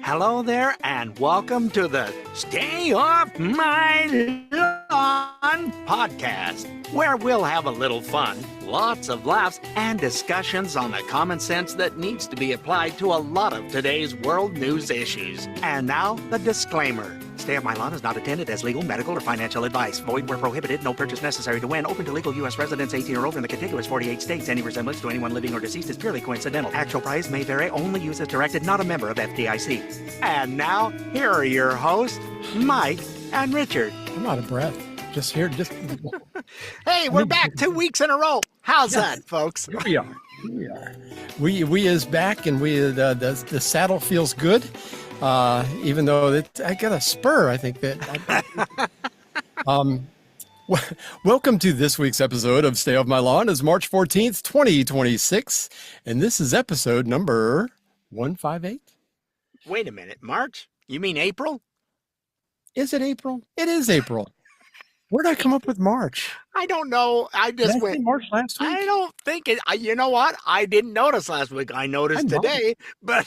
Hello there, and welcome to the Stay Off My Lawn podcast, where we'll have a little fun, lots of laughs, and discussions on the common sense that needs to be applied to a lot of today's world news issues. And now, the disclaimer. Stay Off My Lawn is not intended as legal, medical, or financial advice. Void where prohibited. No purchase necessary to win. Open to legal U.S. residents 18 or older in the contiguous 48 states. Any resemblance to anyone living or deceased is purely coincidental. Actual price may vary. Only use as directed. Not a member of FDIC. And now, here are your hosts, Mike and Richard. I'm out of breath. Just here. Hey, we're back 2 weeks in a row. How's that, folks? Here we are. We is back, and the saddle feels good. Even though I got a spur, I think that. Welcome to this week's episode of Stay Off My Lawn. It's March 14th, 2026, and this is episode number 158. Wait a minute, March? You mean April? Is it April? It is April. Where did I come up with March? I don't know. I just went March last week. I don't think it. You know what? I didn't notice last week. I noticed today, but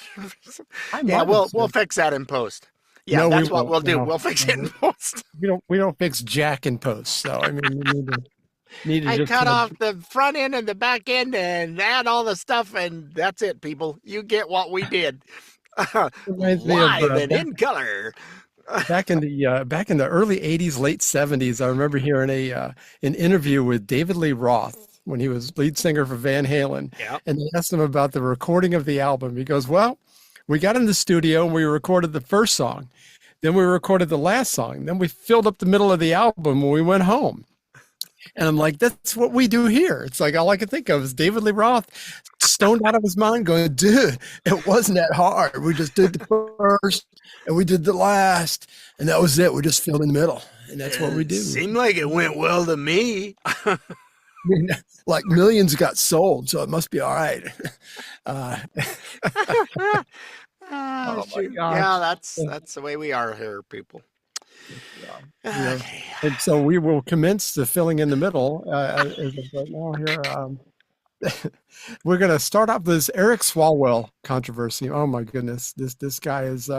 yeah, we'll fix that in post. Yeah, no, that's what we'll do. We'll fix it in post. We don't fix jack in post. So I mean, we need to I cut off the front end and the back end and add all the stuff, and that's it, people. You get what we did live and in color. Back in the early 80s, late 70s, I remember hearing an interview with David Lee Roth when he was lead singer for Van Halen. Yep. And they asked him about the recording of the album. He goes, well, we got in the studio and we recorded the first song. Then we recorded the last song. Then we filled up the middle of the album when we went home. And I'm like, that's what we do here. It's like all I could think of is David Lee Roth stoned out of his mind going, dude, it wasn't that hard. We just did the first and we did the last. And that was it. We just filled in the middle. And that's what we do. Seemed like it went well to me. I mean, like millions got sold, so it must be all right. Oh my gosh. Yeah, that's the way we are here, people. Yeah. Okay. And so we will commence the filling in the middle as of right now here. We're going to start off this Eric Swallwell controversy. Oh my goodness, this guy is,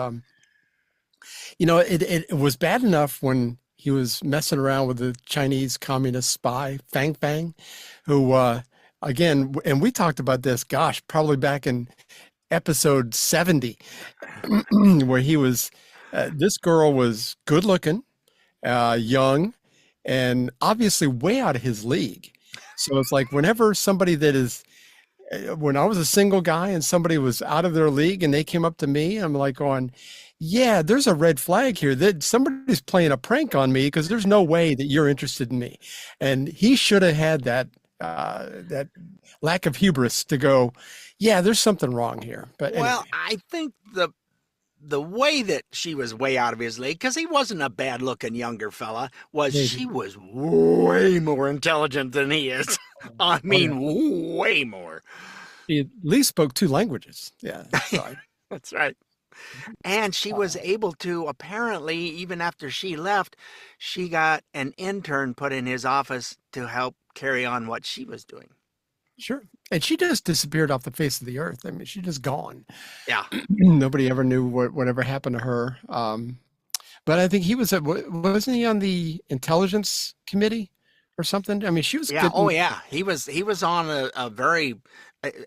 it was bad enough when he was messing around with the Chinese communist spy Fang Fang, who again, and we talked about this, gosh, probably back in episode 70, where he was. This girl was good looking, young, and obviously way out of his league. So it's like whenever somebody when I was a single guy and somebody was out of their league and they came up to me, I'm like going, yeah, there's a red flag here that somebody's playing a prank on me because there's no way that you're interested in me. And he should have had that lack of hubris to go, yeah, there's something wrong here. But anyway. Well, I think the way that she was way out of his league, because he wasn't a bad-looking younger fella, was maybe. She was way more intelligent than he is. I mean, way more. He at least spoke 2 languages. Yeah, that's right. That's right. And she was able to, apparently, even after she left, she got an intern put in his office to help carry on what she was doing. Sure. And she just disappeared off the face of the earth. I mean, she's just gone. Yeah. Nobody ever knew whatever happened to her. But I think wasn't he on the intelligence committee or something? I mean, she was. Yeah. Good. Oh, yeah. He was on a very,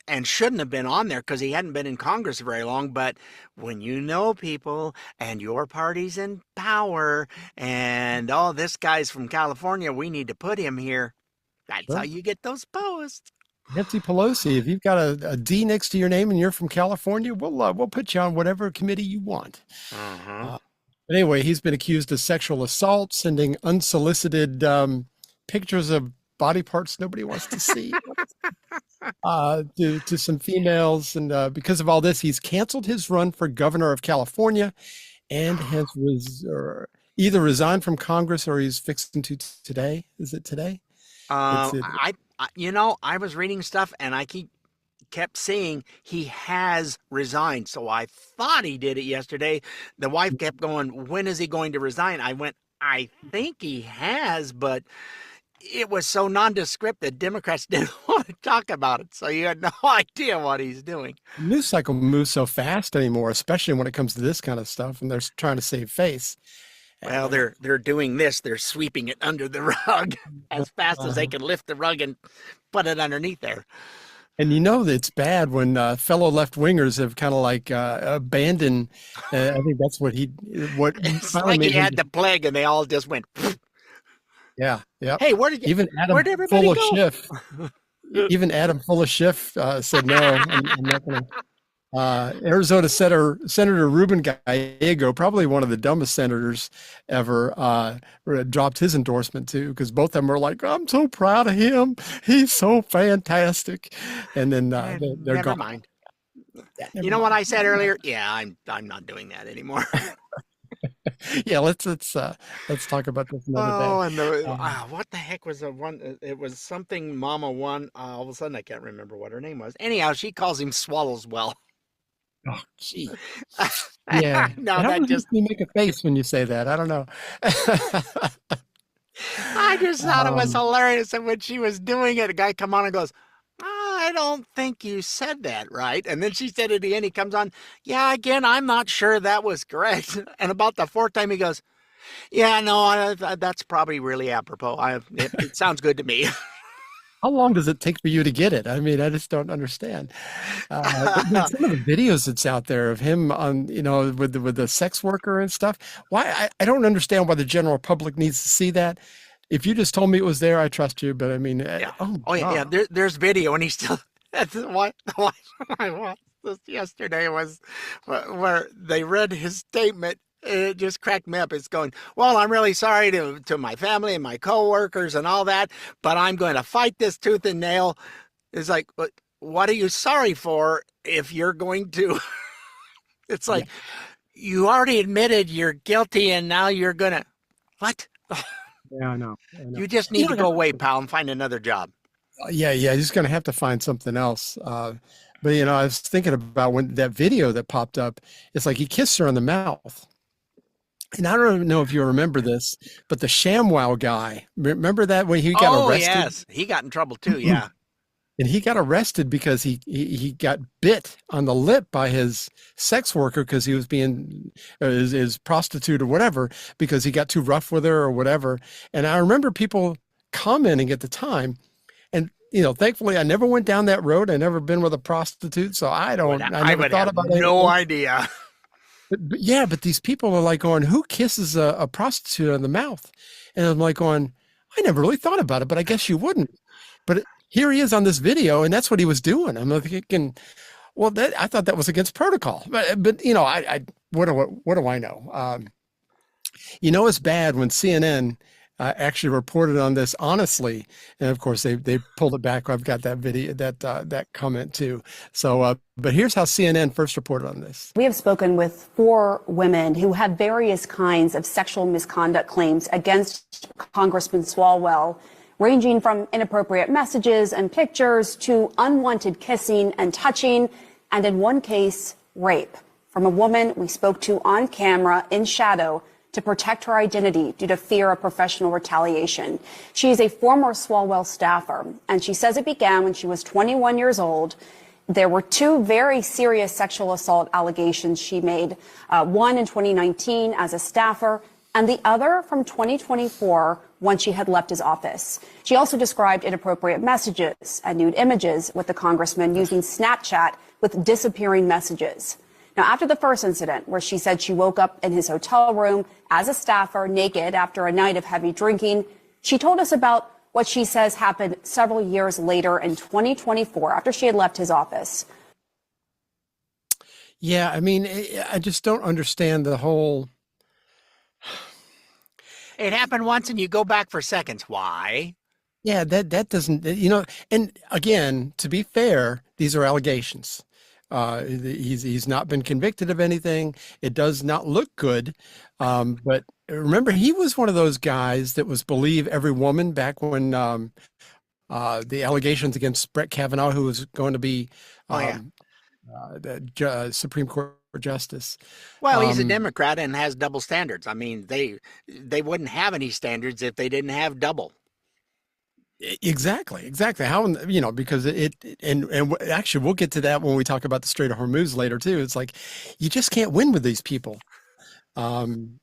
and shouldn't have been on there because he hadn't been in Congress very long. But when you know people and your party's in power and, this guy's from California, we need to put him here. That's how you get those posts. Nancy Pelosi, if you've got a D next to your name and you're from California, we'll put you on whatever committee you want. Uh-huh. But anyway, he's been accused of sexual assault, sending unsolicited pictures of body parts nobody wants to see to some females. And because of all this, he's canceled his run for governor of California and has either resigned from Congress or he's fixing to today. Is it today? I was reading stuff and I kept seeing he has resigned. So I thought he did it yesterday. The wife kept going, when is he going to resign? I went, I think he has, but it was so nondescript that Democrats didn't want to talk about it. So you had no idea what he's doing. The news cycle moves so fast anymore, especially when it comes to this kind of stuff, and they're trying to save face. Well, they're doing this. They're sweeping it under the rug as fast as they can lift the rug and put it underneath there. And you know that it's bad when fellow left-wingers have kind of like abandoned. I think that's what It's like he had the plague, and they all just went. Yeah, yeah. Hey, where did you? Even Adam where'd everybody full of go? Schiff. Even Adam full of Schiff said no. I'm not going to. Arizona Senator Ruben Gallego, probably one of the dumbest senators ever, dropped his endorsement too, because both of them are like, "I'm so proud of him. He's so fantastic." And then they're Never gone. mind. Yeah, You know what I said earlier? Yeah, I'm not doing that anymore. Yeah, let's talk about this another day. And what the heck was the one? It was something Mama One. All of a sudden, I can't remember what her name was. Anyhow, she calls him Swallowswell. Oh, gee. Yeah. No, How that does just you make a face when you say that? I don't know. I just thought it was Um, hilarious. And when she was doing it, a guy come on and goes, I don't think you said that right. And then she said it again. He comes on, yeah, again, I'm not sure that was correct. And about the fourth time, he goes, yeah, no, that's probably really apropos. It sounds good to me. How long does it take for you to get it? I mean, I just don't understand. Some of the videos that's out there of him on, with the sex worker and stuff. Why? I don't understand why the general public needs to see that. If you just told me it was there, I trust you. But I mean, Yeah. oh Yeah. God. There's video, and he's still. That's what I watched this yesterday was where they read his statement. It just cracked me up. It's going, well, I'm really sorry to my family and my coworkers and all that, but I'm going to fight this tooth and nail. It's like, what are you sorry for if you're going to? It's Yeah, like you already admitted you're guilty, and now you're gonna what? yeah, I know. You just need to go away, pal, and find another job. Yeah, he's going to have to find something else. But I was thinking about when that video that popped up. It's like he kissed her on the mouth. And I don't know if you remember this, but the ShamWow guy, remember that when he got arrested? Yes, he got in trouble too. Yeah. And he got arrested because he got bit on the lip by his sex worker because he was being his prostitute or whatever, because he got too rough with her or whatever. And I remember people commenting at the time. And thankfully, I never went down that road. I never been with a prostitute, so I never would thought have about it. no idea. But these people are like going, who kisses a prostitute on the mouth? And I'm like going, I never really thought about it, but I guess you wouldn't. But here he is on this video, and that's what he was doing. I'm like thinking, well, I thought that was against protocol. But what do I know? It's bad when CNN actually reported on this honestly, and of course they pulled it back. I've got that video, that comment too. So, but here's how CNN first reported on this. We have spoken with 4 women who have various kinds of sexual misconduct claims against Congressman Swalwell, ranging from inappropriate messages and pictures to unwanted kissing and touching, and in one case, rape, from a woman we spoke to on camera in shadow to protect her identity due to fear of professional retaliation. She is a former Swalwell staffer, and she says it began when she was 21 years old. There were 2 very serious sexual assault allegations she made, one in 2019 as a staffer, and the other from 2024 when she had left his office. She also described inappropriate messages and nude images with the congressman using Snapchat with disappearing messages. Now, after the first incident, where she said she woke up in his hotel room as a staffer naked after a night of heavy drinking, she told us about what she says happened several years later in 2024 after she had left his office. Yeah, I mean, I just don't understand the whole. It happened once, and you go back for seconds. Why? Yeah, that doesn't, and again, to be fair, these are allegations. He's not been convicted of anything. It does not look good. But remember, he was one of those guys that was believe every woman back when the allegations against Brett Kavanaugh, who was going to be the Supreme Court justice. Well, he's a Democrat and has double standards. I mean, they wouldn't have any standards if they didn't have double. Exactly. How, because actually we'll get to that when we talk about the Strait of Hormuz later too. It's like you just can't win with these people. Um,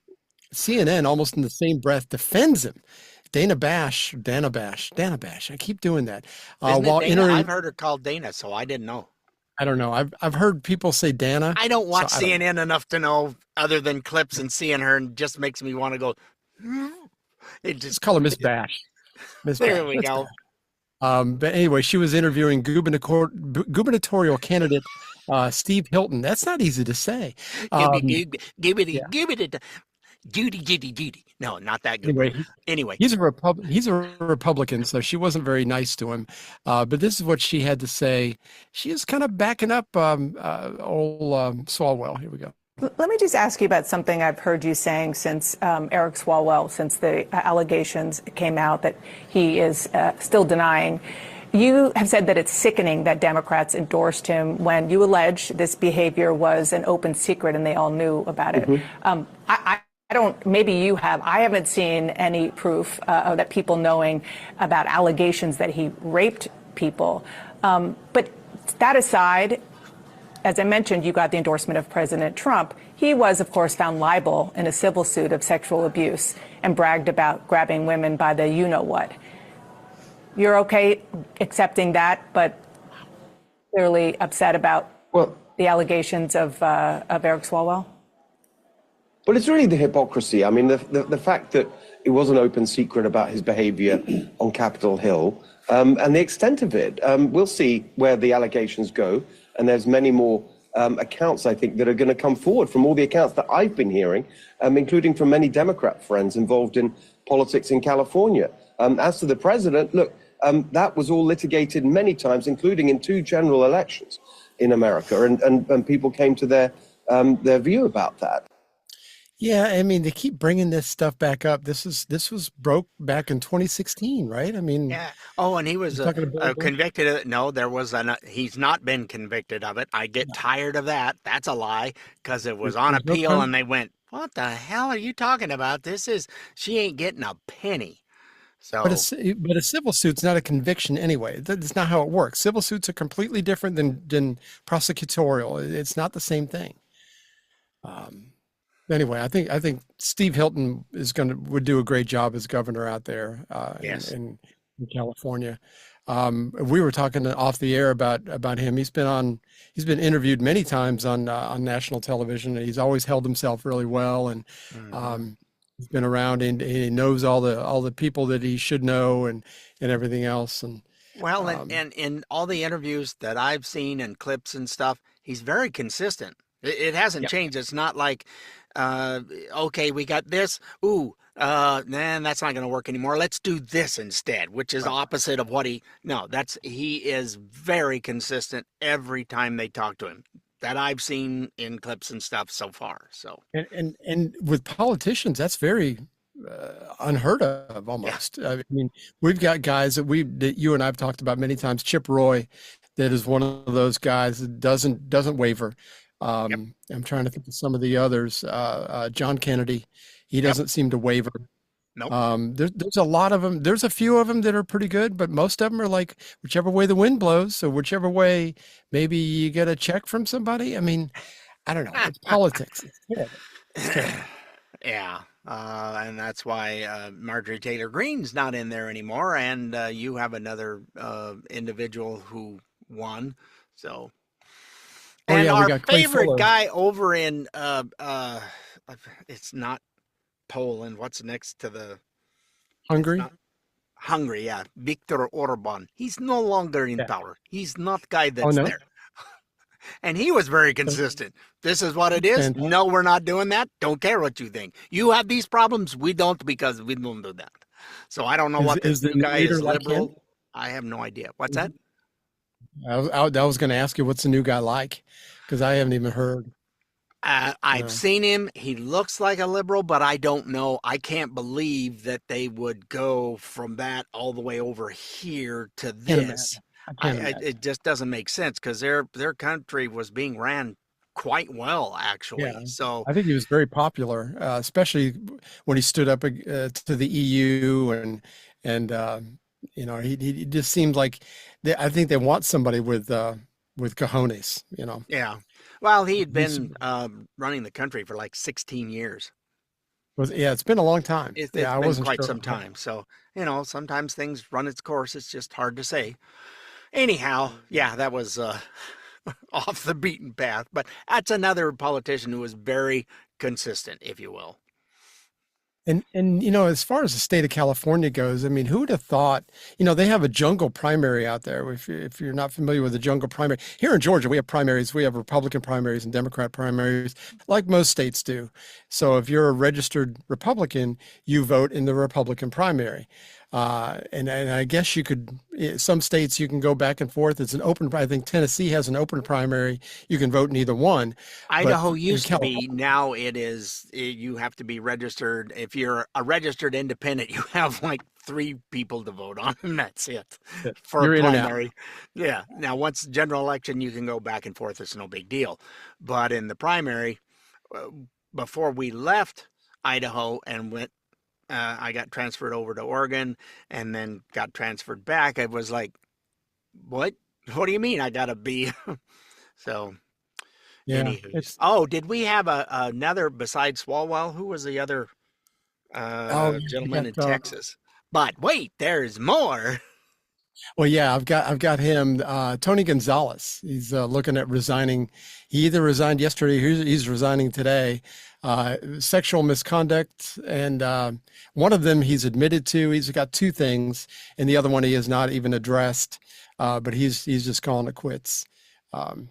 CNN almost in the same breath defends him. Dana Bash. I keep doing that. Isn't it While Dana? entering, I've heard her called Dana, so I didn't know. I don't know. I've heard people say Dana. I don't So watch I don't know. CNN enough to know other than clips and seeing her, and just makes me want to go. "Hmm." It Let's just call her Miss Bash. Miss there Bash. we go. But anyway, she was interviewing gubernatorial candidate Steve Hilton. That's not easy to say. Give Um, it, give yeah. it, give it. Judy. No, not that good one. Anyway, Anyway, he's a Republican, so she wasn't very nice to him. But this is what she had to say. She is kind of backing up old Swalwell. Here we go. Let me just ask you about something I've heard you saying since Eric Swallwell, since the allegations came out that he is still denying. You have said that it's sickening that Democrats endorsed him when you allege this behavior was an open secret and they all knew about it. I don't, maybe you have. I haven't seen any proof that people knowing about allegations that he raped people. But that aside, as I mentioned, you got the endorsement of President Trump. He was, of course, found liable in a civil suit of sexual abuse and bragged about grabbing women by the you-know-what. You're okay accepting that, but clearly upset about the allegations of Eric Swalwell? Well, it's really the hypocrisy. I mean, the fact that it was an open secret about his behavior on Capitol Hill and the extent of it. We'll see where the allegations go. And there's many more accounts, I think, that are going to come forward from all the accounts that I've been hearing, including from many Democrat friends involved in politics in California. As to the president, look, that was all litigated many times, including in 2 general elections in America. And people came to their view about that. Yeah, I mean, they keep bringing this stuff back up. This was broke back in 2016, right? I mean, yeah. Oh, and he was talking about convicted of it. No, there was he's not been convicted of it. I get tired of that. That's a lie, because it was on there's no appeal con- and they went, "What the hell are you talking about? She ain't getting a penny." So, but a civil suit's not a conviction anyway. That's not how it works. Civil suits are completely different than prosecutorial. It's not the same thing. Anyway, I think Steve Hilton would do a great job as governor out there yes. in California. We were talking off the air about him. He's been interviewed many times on national television, and he's always held himself really well. And he's been around, and he knows all the people that he should know, and everything else. And Well, and in all the interviews that I've seen and clips and stuff, he's very consistent. It hasn't changed. It's not like, okay, we got this. Ooh, man, that's not going to work anymore. Let's do this instead, which is opposite of what he is very consistent every time they talk to him that I've seen in clips and stuff so far. So, and with politicians, that's very unheard of almost. I mean, we've got guys that you and I've talked about many times. Chip Roy, that is one of those guys that doesn't waver. I'm trying to think of some of the others. John Kennedy, he doesn't seem to waver. Nope. There's a lot of them. There's a few of them that are pretty good, but most of them are like whichever way the wind blows. So whichever way, maybe you get a check from somebody. I mean, I don't know. It's politics. It's terrible. Yeah. And that's why Marjorie Taylor Greene's not in there anymore. And you have another individual who won. So. Oh, And yeah, we our got Clay favorite Fuller. guy over in it's not Poland. What's next to the Hungry. Hungary? Yeah, Viktor Orban. He's no longer in power. He's not guy that's Oh, no? there. And he was very consistent. This is what it is. Fantastic. No, we're not doing that. Don't care what you think. You have these problems. We don't, because we don't do that. So I don't know what this new guy is. Liberal. I have no idea. What's that? I was going to ask you, what's the new guy like? Because I haven't even heard. I've seen him. He looks like a liberal, but I don't know. I can't believe that they would go from that all the way over here to this. It just doesn't make sense, because their country was being ran quite well, actually. Yeah. So I think he was very popular, especially when he stood up to the EU and He just seems like I think they want somebody with cojones. Yeah. Well, he had He's- been running the country for like 16 years. yeah, it's been a long time. It's Yeah, I been wasn't quite sure. some time. So, sometimes things run its course. It's just hard to say. Anyhow, yeah, that was off the beaten path, but that's another politician who was very consistent, if you will. And as far as the state of California goes, I mean, who would have thought? They have a jungle primary out there. If you're not familiar with the jungle primary, here in Georgia, we have primaries. We have Republican primaries and Democrat primaries, like most states do. So if you're a registered Republican, you vote in the Republican primary. And I guess some states you can go back and forth. It's an open. I think Tennessee has an open primary. You can vote in either one. Idaho used to be. Now it is. You have to be registered. If you're a registered independent, you have like 3 people to vote on, and that's it for You're a in and out. primary. Yeah. Now, once general election, you can go back and forth. It's no big deal. But in the primary, before we left Idaho and went. I got transferred over to Oregon and then got transferred back. I was like, what? What do you mean I got to be? So, Yeah. anywho. Did we have another besides Swalwell? Who was the other gentleman in Texas? But wait, there's more. Well, yeah, I've got him, Tony Gonzalez. He's looking at resigning. He either resigned yesterday, or he's resigning today. Sexual misconduct, and one of them he's admitted to. He's got 2 things, and the other one he has not even addressed. But he's just calling it quits. And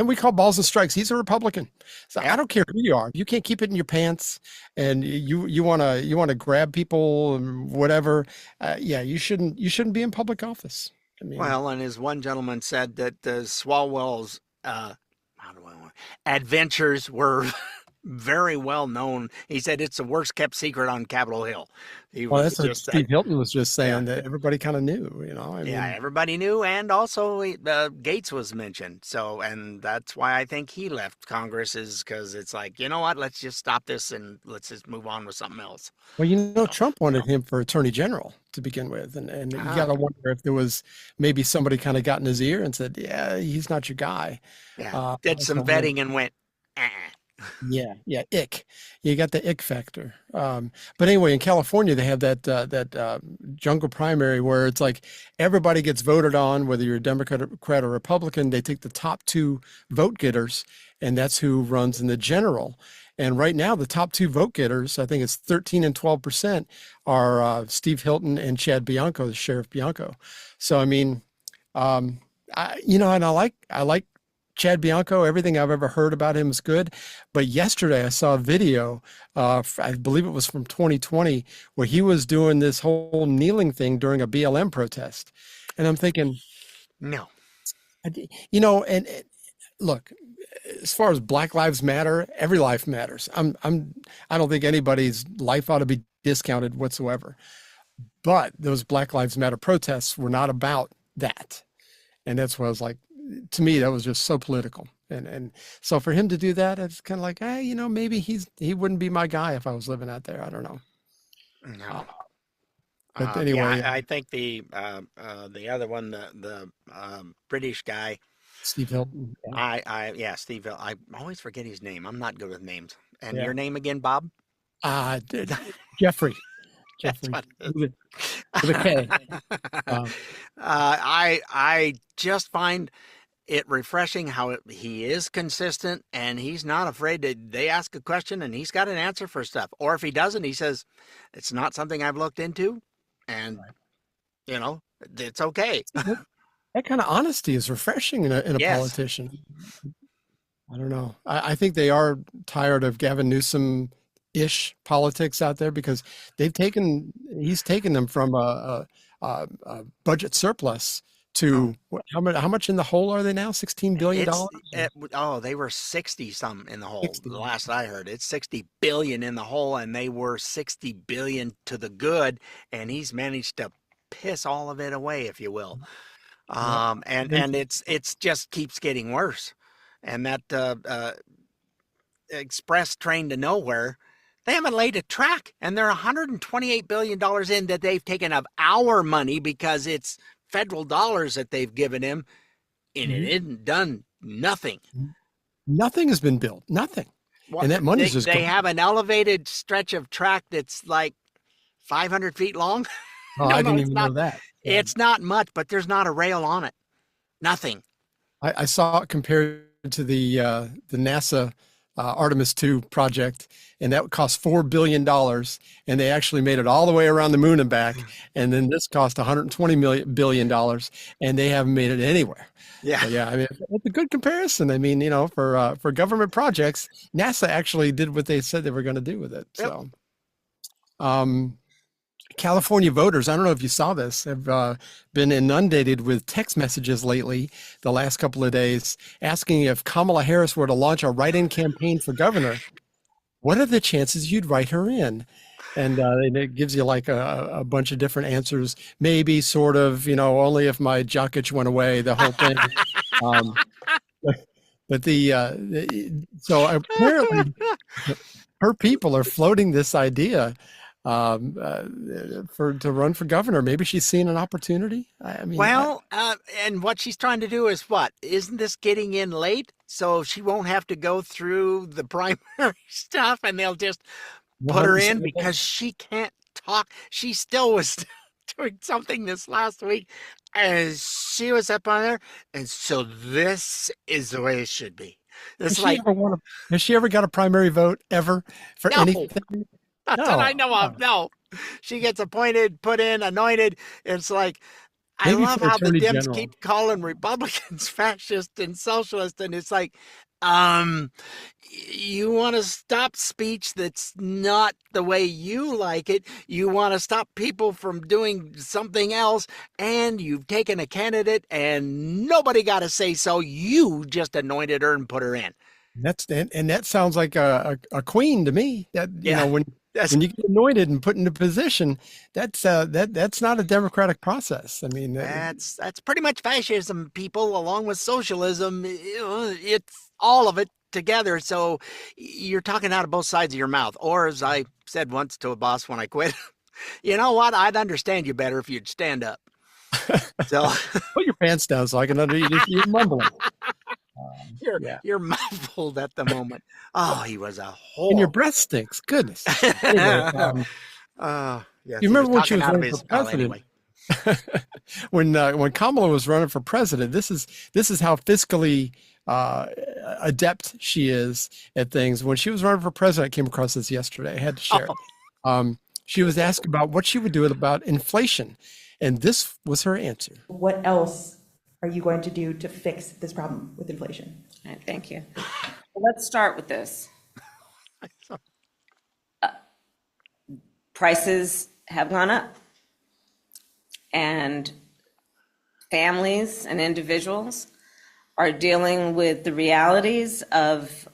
we call balls and strikes. He's a Republican, so I don't care who you are. If you can't keep it in your pants, and you wanna grab people and whatever. You shouldn't be in public office. I mean, Well, and as one gentleman said that Swalwell's adventures were very well known. He said it's the worst kept secret on Capitol Hill. That's what Steve Hilton was just saying, that everybody kind of knew. I mean, everybody knew, and also Gates was mentioned. So, and that's why I think he left Congress, is because it's like, you know what, let's just stop this and let's just move on with something else. Well, Trump wanted him for attorney general to begin with, and you got to wonder if there was maybe somebody kind of got in his ear and said, yeah, he's not your guy. Yeah, did some vetting and went, Yeah, ick. You got the ick factor. But anyway, in California, they have that jungle primary where it's like everybody gets voted on, whether you're a Democrat or Republican. They take the top 2 vote getters, and that's who runs in the general. And right now, the top 2 vote getters, I think it's 13 and 12%, are Steve Hilton and Chad Bianco, the Sheriff Bianco. So I mean, and I like Chad Bianco. Everything I've ever heard about him is good. But yesterday I saw a video, I believe it was from 2020, where he was doing this whole kneeling thing during a BLM protest. And I'm thinking, no. And look, as far as Black Lives Matter, every life matters. I don't think anybody's life ought to be discounted whatsoever. But those Black Lives Matter protests were not about that. And that's what I was like, to me, that was just so political. And so for him to do that, it's kind of like, hey, maybe he wouldn't be my guy if I was living out there. I don't know. No. But anyway, I think the other one, the British guy, Steve Hilton. Steve Hilton. I always forget his name. I'm not good with names. And Yeah. your name again, Bob? Jeffrey. That's what it is. With a K. I just find it refreshing how he is consistent, and he's not afraid to. They ask a question and he's got an answer for stuff. Or if he doesn't, he says, it's not something I've looked into, and it's okay. That kind of honesty is refreshing in a Yes. politician. I don't know. I think they are tired of Gavin Newsom-ish politics out there, because he's taken them from a budget surplus to how much in the hole are they now? $16 billion? They were 60 some in the hole. 60. The last I heard, it's 60 billion in the hole, and they were 60 billion to the good, and he's managed to piss all of it away, if you will. And it's just keeps getting worse. And that express train to nowhere, They haven't laid a track, and they're $128 billion in that they've taken of our money because it's federal dollars that they've given him, and it isn't done nothing. Nothing has been built. Nothing. Well, and that money's just they gone. have an elevated stretch of track that's like 500 feet long. Oh, I didn't even know that. Yeah. It's not much, but there's not a rail on it. Nothing. I saw it compared to the NASA Artemis 2 project, and that cost $4 billion, and they actually made it all the way around the moon and back. And then this cost $120 billion, and they haven't made it anywhere. Yeah. So, yeah, I mean, it's a good comparison. I mean, for government projects, NASA actually did what they said they were going to do with it. Yep. So, California voters, I don't know if you saw this, have been inundated with text messages lately, the last couple of days, asking if Kamala Harris were to launch a write-in campaign for governor, what are the chances you'd write her in? And it gives you like a bunch of different answers. Maybe, sort of, only if my Jokic went away, the whole thing. So apparently her people are floating this idea to run for governor. Maybe she's seen an opportunity. And what she's trying to do is what? Isn't this getting in late? So she won't have to go through the primary stuff, and they'll just put her in because she can't talk. She still was doing something this last week, and she was up on there. And so this is the way it should be. It's has she ever got a primary vote ever for anything? Not that I know of. No, she gets appointed, put in, anointed. It's like, I love how the Dems keep calling Republicans fascist and socialist, and it's like, you want to stop speech that's not the way you like it. You want to stop people from doing something else, and you've taken a candidate, and nobody got to say so. You just anointed her and put her in. That sounds like a queen to me. When you get anointed and put into position, that's not a democratic process. I mean, that's pretty much fascism, people, along with socialism. It's all of it together. So you're talking out of both sides of your mouth. Or, as I said once to a boss when I quit, you know what? I'd understand you better if you'd stand up. So put your pants down so I can you're mumbling. You're muffled at the moment. Oh, he was a whole. And your breath stinks. Goodness. Anyway, yes, you remember when she was running for president? When Kamala was running for president, this is how fiscally adept she is at things. When she was running for president, I came across this yesterday. I had to share it. She was asked about what she would do about inflation, and this was her answer. What else are you going to do to fix this problem with inflation? All right, thank you. Well, let's start with this. Prices have gone up, and families and individuals are dealing with the realities of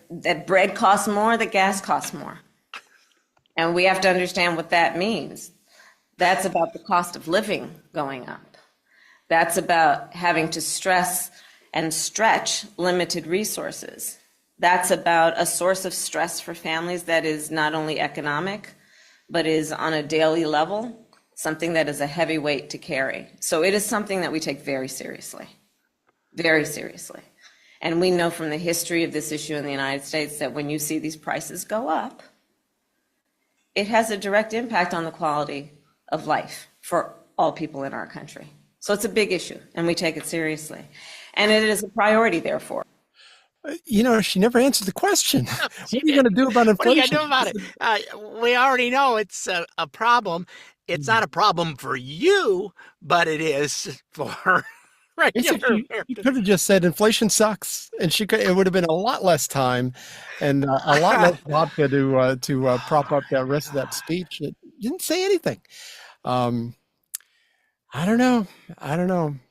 that bread costs more, that gas costs more. And we have to understand what that means. That's about the cost of living going up. That's about having to stress and stretch limited resources. That's about a source of stress for families that is not only economic, but is on a daily level, something that is a heavy weight to carry. So it is something that we take very seriously, very seriously. And we know from the history of this issue in the United States that when you see these prices go up, it has a direct impact on the quality of life for all people in our country. So it's a big issue, and we take it seriously. And it is a priority, therefore. She never answered the question. What are you going to do about inflation? What are you going to do about it? We already know it's a problem. It's not a problem for you, but it is for regular. You could have just said inflation sucks, and it would have been a lot less time and a lot less vodka to prop up that rest of that speech. It didn't say anything. I don't know.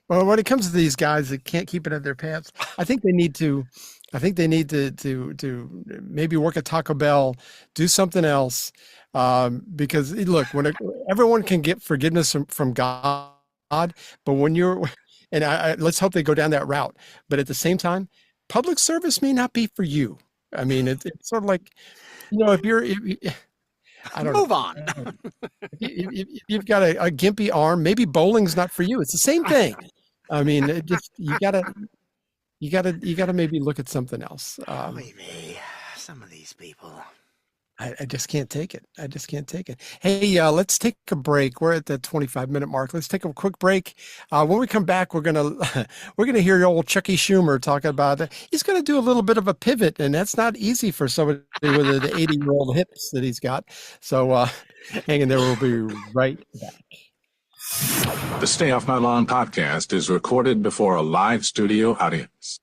Well, when it comes to these guys that can't keep it in their pants, I think they need to maybe work at Taco Bell, do something else, because look, everyone can get forgiveness from God, but when let's hope they go down that route. But at the same time, public service may not be for you. I mean, it's sort of like, if I don't Move know. on. If you've got a gimpy arm, maybe bowling's not for you. It's the same thing. I mean, you gotta maybe look at something else. Oy vey, some of these people. I just can't take it. I just can't take it. Hey, let's take a break. We're at the 25-minute mark. Let's take a quick break. When we come back, we're gonna hear old Chucky Schumer talking about it. He's gonna do a little bit of a pivot, and that's not easy for somebody with the 80-year-old hips that he's got. So hang in there. We'll be right back. The Stay Off My Lawn podcast is recorded before a live studio audience.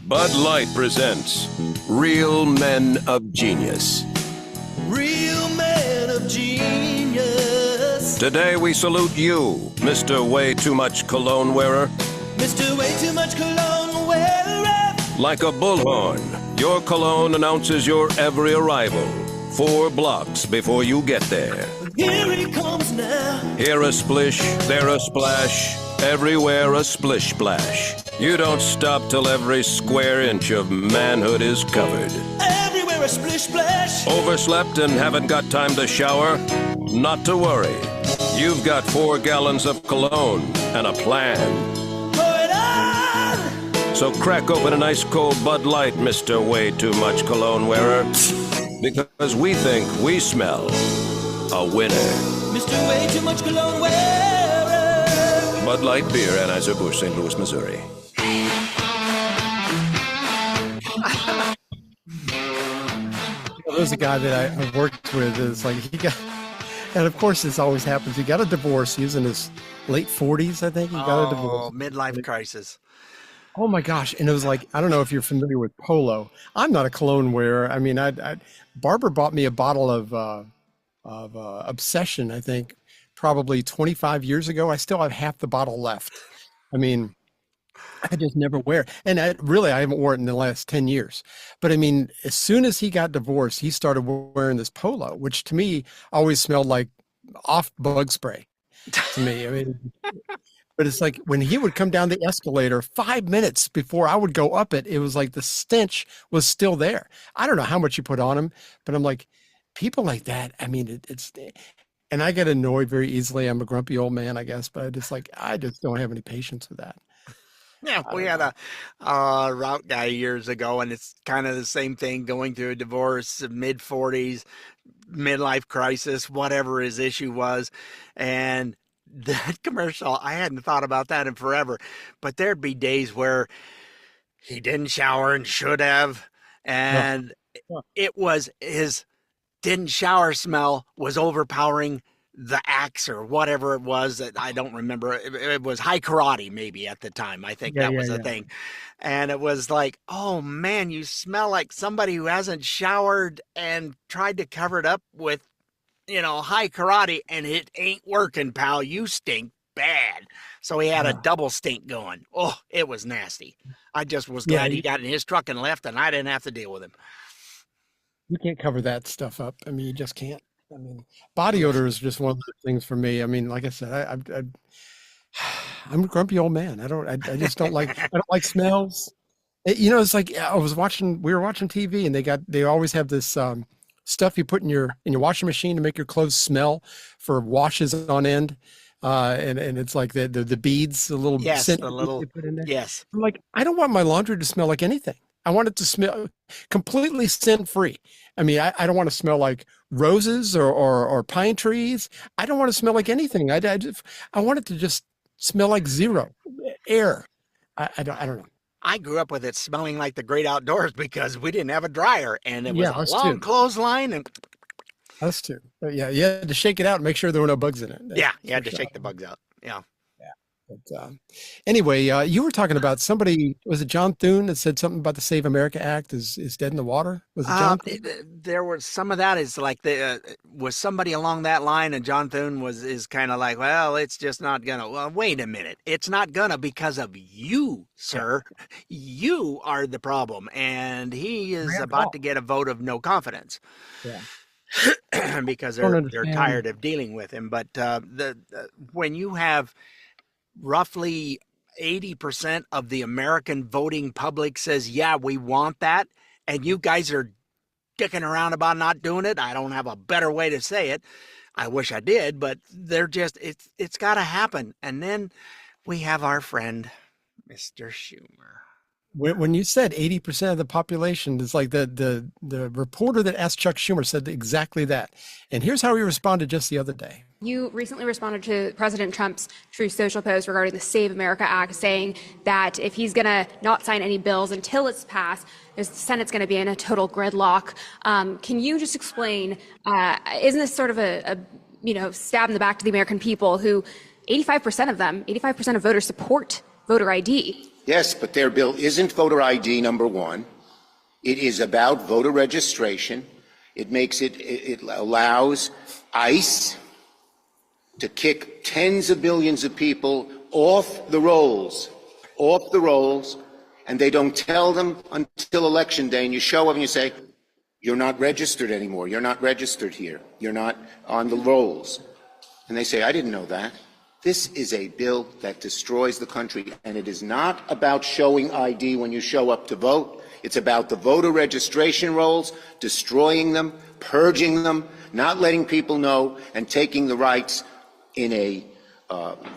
Bud Light presents Real Men of Genius. Real Men of Genius. Today we salute you, Mr. Way Too Much Cologne Wearer. Mr. Way Too Much Cologne Wearer. Like a bullhorn, your cologne announces your every arrival, 4 blocks before you get there. Here he comes now. Here a splish, there a splash, everywhere a splish splash. You don't stop till every square inch of manhood is covered. Everywhere a splish splash. Overslept and haven't got time to shower? Not to worry. You've got 4 gallons of cologne and a plan. Pour it on. So crack open an ice cold Bud Light, Mr. Way Too Much Cologne Wearer. Because we think we smell a winner. Mr. Way Too Much Cologne Wearer. Bud Light Beer, Anheuser-Busch, St. Louis, Missouri. There's a guy that I worked with. It's like and of course this always happens. He got a divorce. He was in his late 40s, I think. He got a divorce. Midlife crisis. Oh my gosh! And it was like, I don't know if you're familiar with Polo. I'm not a cologne wearer. I mean, Barbara bought me a bottle of Obsession, I think, probably 25 years ago. I still have half the bottle left. I mean, I just never wear it. And I haven't worn it in the last 10 years. But I mean, as soon as he got divorced, he started wearing this Polo, which to me always smelled like off bug spray to me. I mean, but it's like when he would come down the escalator 5 minutes before I would go up it, it was like the stench was still there. I don't know how much you put on him, but I'm like, people like that, I mean, and I get annoyed very easily. I'm a grumpy old man, I guess, but I just don't have any patience with that. Yeah, we had a route guy years ago, and it's kind of the same thing, going through a divorce, mid-40s, midlife crisis, whatever his issue was. And that commercial, I hadn't thought about that in forever, but there'd be days where he didn't shower and should have, and it was his didn't shower smell was overpowering the axe or whatever it was that I don't remember. It was high karate maybe at the time. I think that was a thing. And it was like, oh man, you smell like somebody who hasn't showered and tried to cover it up with, high karate, and it ain't working, pal. You stink bad. So he had a double stink going. Oh, it was nasty. I just was glad he got in his truck and left, and I didn't have to deal with him. You can't cover that stuff up. I mean, you just can't. I mean, body odor is just one of the things for me. I mean, like I said, I'm a grumpy old man. I just don't like, I don't like smells. It's like we were watching TV, and they always have this stuff you put in your washing machine to make your clothes smell for washes on end. And it's like the beads, the little scent you put in there. Yes. I'm like, I don't want my laundry to smell like anything. I want it to smell completely scent-free. I mean, I don't want to smell like roses or pine trees. I don't want to smell like anything. I want it to just smell like zero air. I don't know. I grew up with it smelling like the great outdoors because we didn't have a dryer, and it was a long too. clothesline. And us too. But yeah, you had to shake it out and make sure there were no bugs in it. Yeah, you had to shake the bugs out. Yeah. But anyway, you were talking about somebody, was it John Thune that said something about the Save America Act is dead in the water? Was it John Thune? There was some of that is like was somebody along that line, and John Thune is kind of like, well, it's just not gonna. Well, wait a minute. It's not gonna because of you, sir. Yeah. You are the problem. And he is about to get a vote of no confidence. Yeah. Because they're tired of dealing with him. But when you have roughly 80% of the American voting public says, yeah, we want that, and you guys are dicking around about not doing it. I don't have a better way to say it. I wish I did, but they're just, it's got to happen. And then we have our friend, Mr. Schumer. When you said 80% of the population, it's like the reporter that asked Chuck Schumer said exactly that. And here's how he responded just the other day. You recently responded to President Trump's Truth Social post regarding the Save America Act, saying that if he's going to not sign any bills until it's passed, the Senate's going to be in a total gridlock. Can you just explain, isn't this sort of a stab in the back to the American people who 85% of voters support voter ID? Yes, but their bill isn't voter ID, number one. It is about voter registration. It allows ICE to kick tens of millions of people off the rolls, and they don't tell them until Election Day, and you show up and you say, you're not registered anymore, you're not registered here, you're not on the rolls. And they say, I didn't know that. This is a bill that destroys the country, and it is not about showing ID when you show up to vote. It's about the voter registration rolls, destroying them, purging them, not letting people know, and taking the rights in a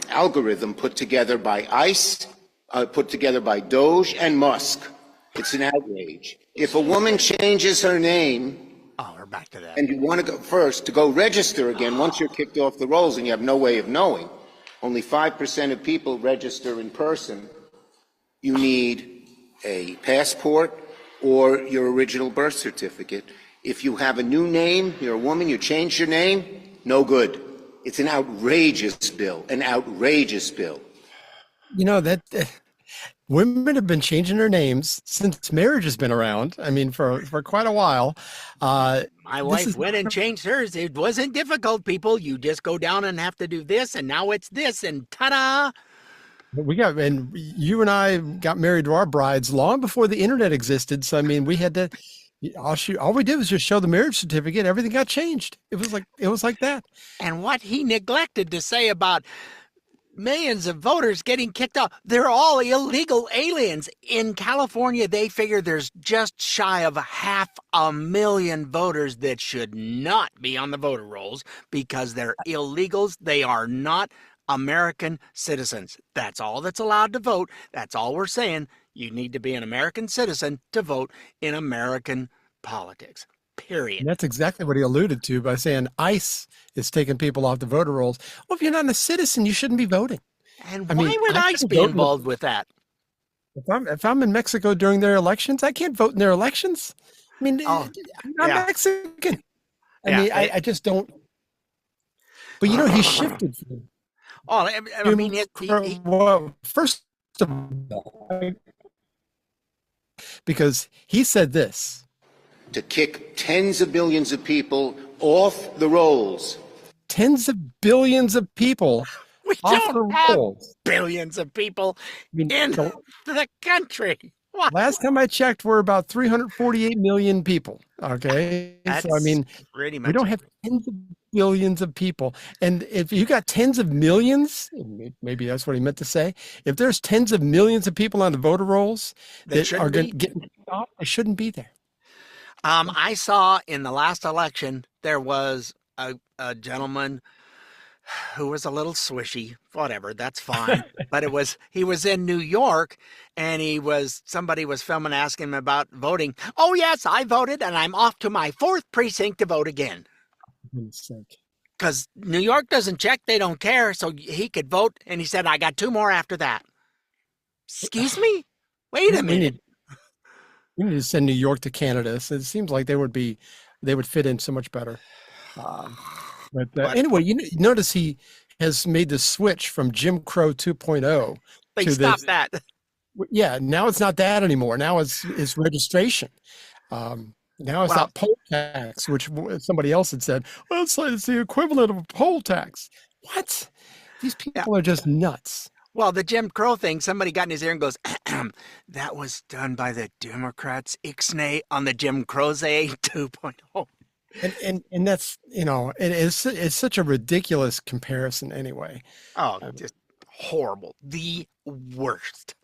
algorithm put together by ICE, put together by Doge and Musk. It's an outrage. If a woman changes her name, we're back to that. And you want to go first to go register again once you're kicked off the rolls and you have no way of knowing, only 5% of people register in person. You need a passport or your original birth certificate. If you have a new name, you're a woman, you change your name, no good. It's an outrageous bill, an outrageous bill. You know, that women have been changing their names since marriage has been around. I mean, for quite a while. My wife went and changed hers. It wasn't difficult, people. You just go down and have to do this, and now it's this, and ta-da! And you and I got married to our brides long before the internet existed. So, I mean, we had to, all we did was just show the marriage certificate. Everything got changed. It was like that. And what he neglected to say about millions of voters getting kicked out, they're all illegal aliens. In California, they figure there's just shy of 500,000 voters that should not be on the voter rolls because they're illegals. They are not American citizens. That's all that's allowed to vote. That's all we're saying. You need to be an American citizen to vote in American politics. Period. And that's exactly what he alluded to by saying ICE is taking people off the voter rolls. Well, if you're not a citizen, you shouldn't be voting. And why would ICE be involved with that? If I'm in Mexico during their elections, I can't vote in their elections. I mean, I'm not Mexican. I just don't. But you know, he shifted. First of all, because he said this. To kick tens of billions of people off the rolls. Tens of billions of people off the rolls. Billions of people in the country. What? Last time I checked, we're about 348 million people. Okay. So, I mean, we don't have tens of billions of people. And if you got tens of millions, maybe that's what he meant to say. If there's tens of millions of people on the voter rolls that are going to get off, they shouldn't be there. I saw in the last election, there was a gentleman who was a little swishy, whatever, that's fine. But he was in New York, and somebody was filming, asking him about voting. Oh yes, I voted, and I'm off to my 4th precinct to vote again. Because New York doesn't check, they don't care, so he could vote. And he said, I got 2 more after that. Excuse me? Wait a minute. We need to send New York to Canada. So it seems like they would fit in so much better. But anyway, you notice he has made the switch from Jim Crow 2.0. They stopped that. Yeah, now it's not that anymore. Now it's registration. Now it's not poll tax, which somebody else had said, well, it's the equivalent of a poll tax. What? These people are just nuts. Well, the Jim Crow thing, somebody got in his ear and goes, that was done by the Democrats, Ixnay, on the Jim Crow's 2.0. And that's, it's such a ridiculous comparison anyway. Oh, just horrible, the worst.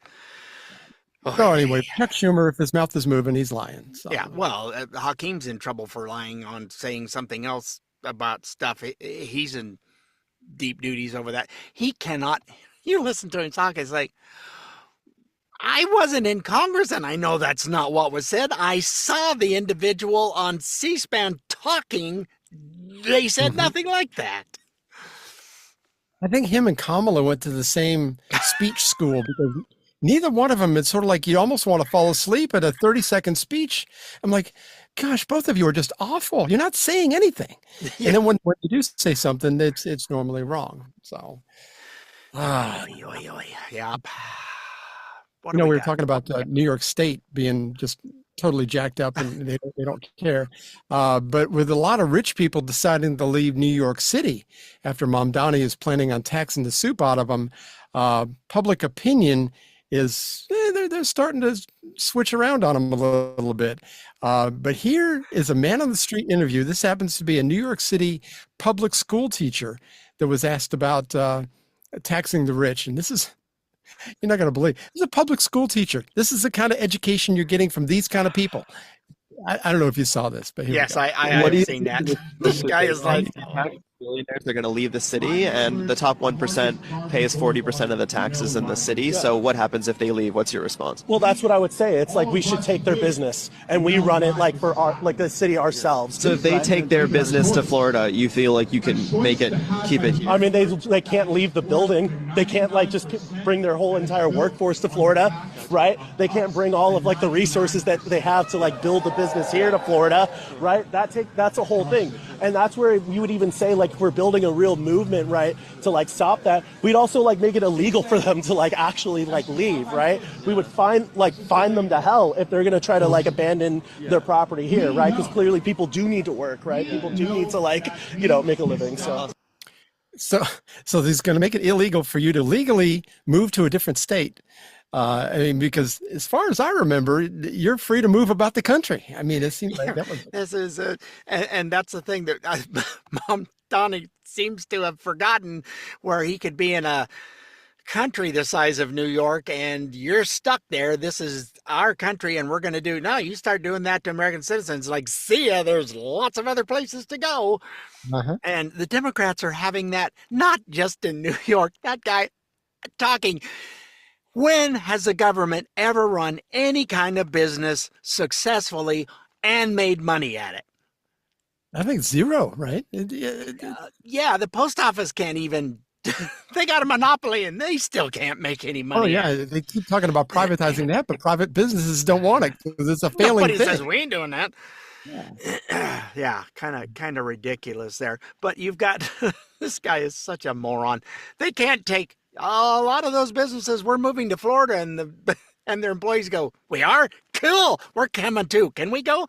So anyway, Chuck Schumer, if his mouth is moving, he's lying. So. Yeah, well, Hakeem's in trouble for lying on saying something else about stuff. He's in deep duties over that. He cannot. You listen to him talk, it's like, I wasn't in Congress, and I know that's not what was said. I saw the individual on C-SPAN talking. They said nothing like that. I think him and Kamala went to the same speech school because neither one of them, it's sort of like you almost want to fall asleep at a 30-second speech. I'm like, gosh, both of you are just awful. You're not saying anything. Yeah. And then when you do say something, it's normally wrong. So, yeah. We were talking about New York State being just totally jacked up and they don't care. But with a lot of rich people deciding to leave New York City after Mamdani is planning on taxing the soup out of them, public opinion is they're starting to switch around on them a little bit. But here is a man on the street interview. This happens to be a New York City public school teacher that was asked about taxing the rich. And this is, you're not going to believe, this is a public school teacher. This is the kind of education you're getting from these kind of people. I don't know if you saw this, but yes, I have seen that. This guy is like, billionaires are going to leave the city, and the top 1% pays 40% of the taxes in the city. So what happens if they leave? What's your response? Well, that's what I would say. It's like we should take their business and we run it like for the city ourselves. So if they take their business to Florida, you feel like you can keep it here? I mean, they can't leave the building. They can't just bring their whole entire workforce to Florida, right? They can't bring all of the resources that they have to build the business here to Florida, right? That's a whole thing. And that's where you would even say if we're building a real movement, right, to stop that, we'd also make it illegal for them to actually leave, right? We would fine them to hell if they're going to try to abandon their property here, right? Because clearly people do need to work, right? People do need to make a living. So this is going to make it illegal for you to legally move to a different state. I mean, because as far as I remember, you're free to move about the country. I mean, it seems like that was. This is, and that's the thing that Mom Donnie seems to have forgotten, where he could be in a country the size of New York and you're stuck there. This is our country and we're going to do. No, you start doing that to American citizens. See ya, there's lots of other places to go. And the Democrats are having that, not just in New York. That guy talking. When has the government ever run any kind of business successfully and made money at it? I think zero, right? Yeah, the post office can't even, they got a monopoly and they still can't make any money. Oh, yeah, they keep talking about privatizing that, but private businesses don't want it because it's a failing thing. Nobody says we ain't doing that. Yeah, kind of ridiculous there. But you've got, this guy is such a moron. They can't take, a lot of those businesses were moving to Florida and their employees go, we are? Cool. We're coming too. Can we go?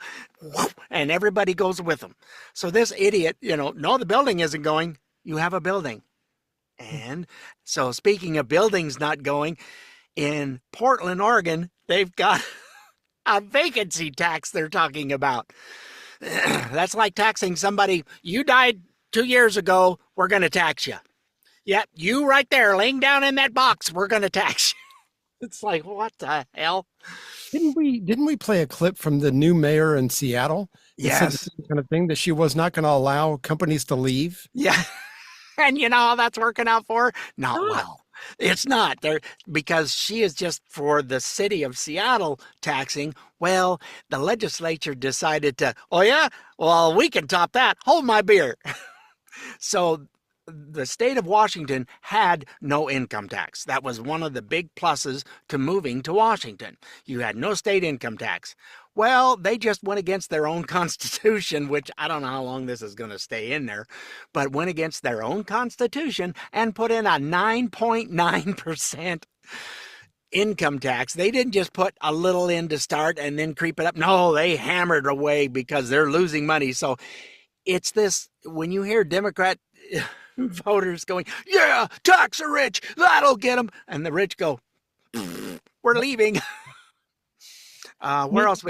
And everybody goes with them. So this idiot, no, the building isn't going. You have a building. And so speaking of buildings not going, in Portland, Oregon, they've got a vacancy tax they're talking about. That's like taxing somebody. You died 2 years ago. We're going to tax you. Yep, you right there, laying down in that box, we're going to tax you. It's like, what the hell? Didn't we play a clip from the new mayor in Seattle? Yes. Kind of thing that she was not going to allow companies to leave. Yeah. And you know how that's working out for her? Not well. It's not there because she is just for the city of Seattle taxing. Well, the legislature decided to, oh yeah, well, we can top that. Hold my beer. So the state of Washington had no income tax. That was one of the big pluses to moving to Washington. You had no state income tax. Well, they just went against their own constitution, which I don't know how long this is going to stay in there, but went against their own constitution and put in a 9.9% income tax. They didn't just put a little in to start and then creep it up. No, they hammered away because they're losing money. So it's this, when you hear Democrat voters going, yeah, tax the rich, that'll get them. And the rich go, we're leaving. Where else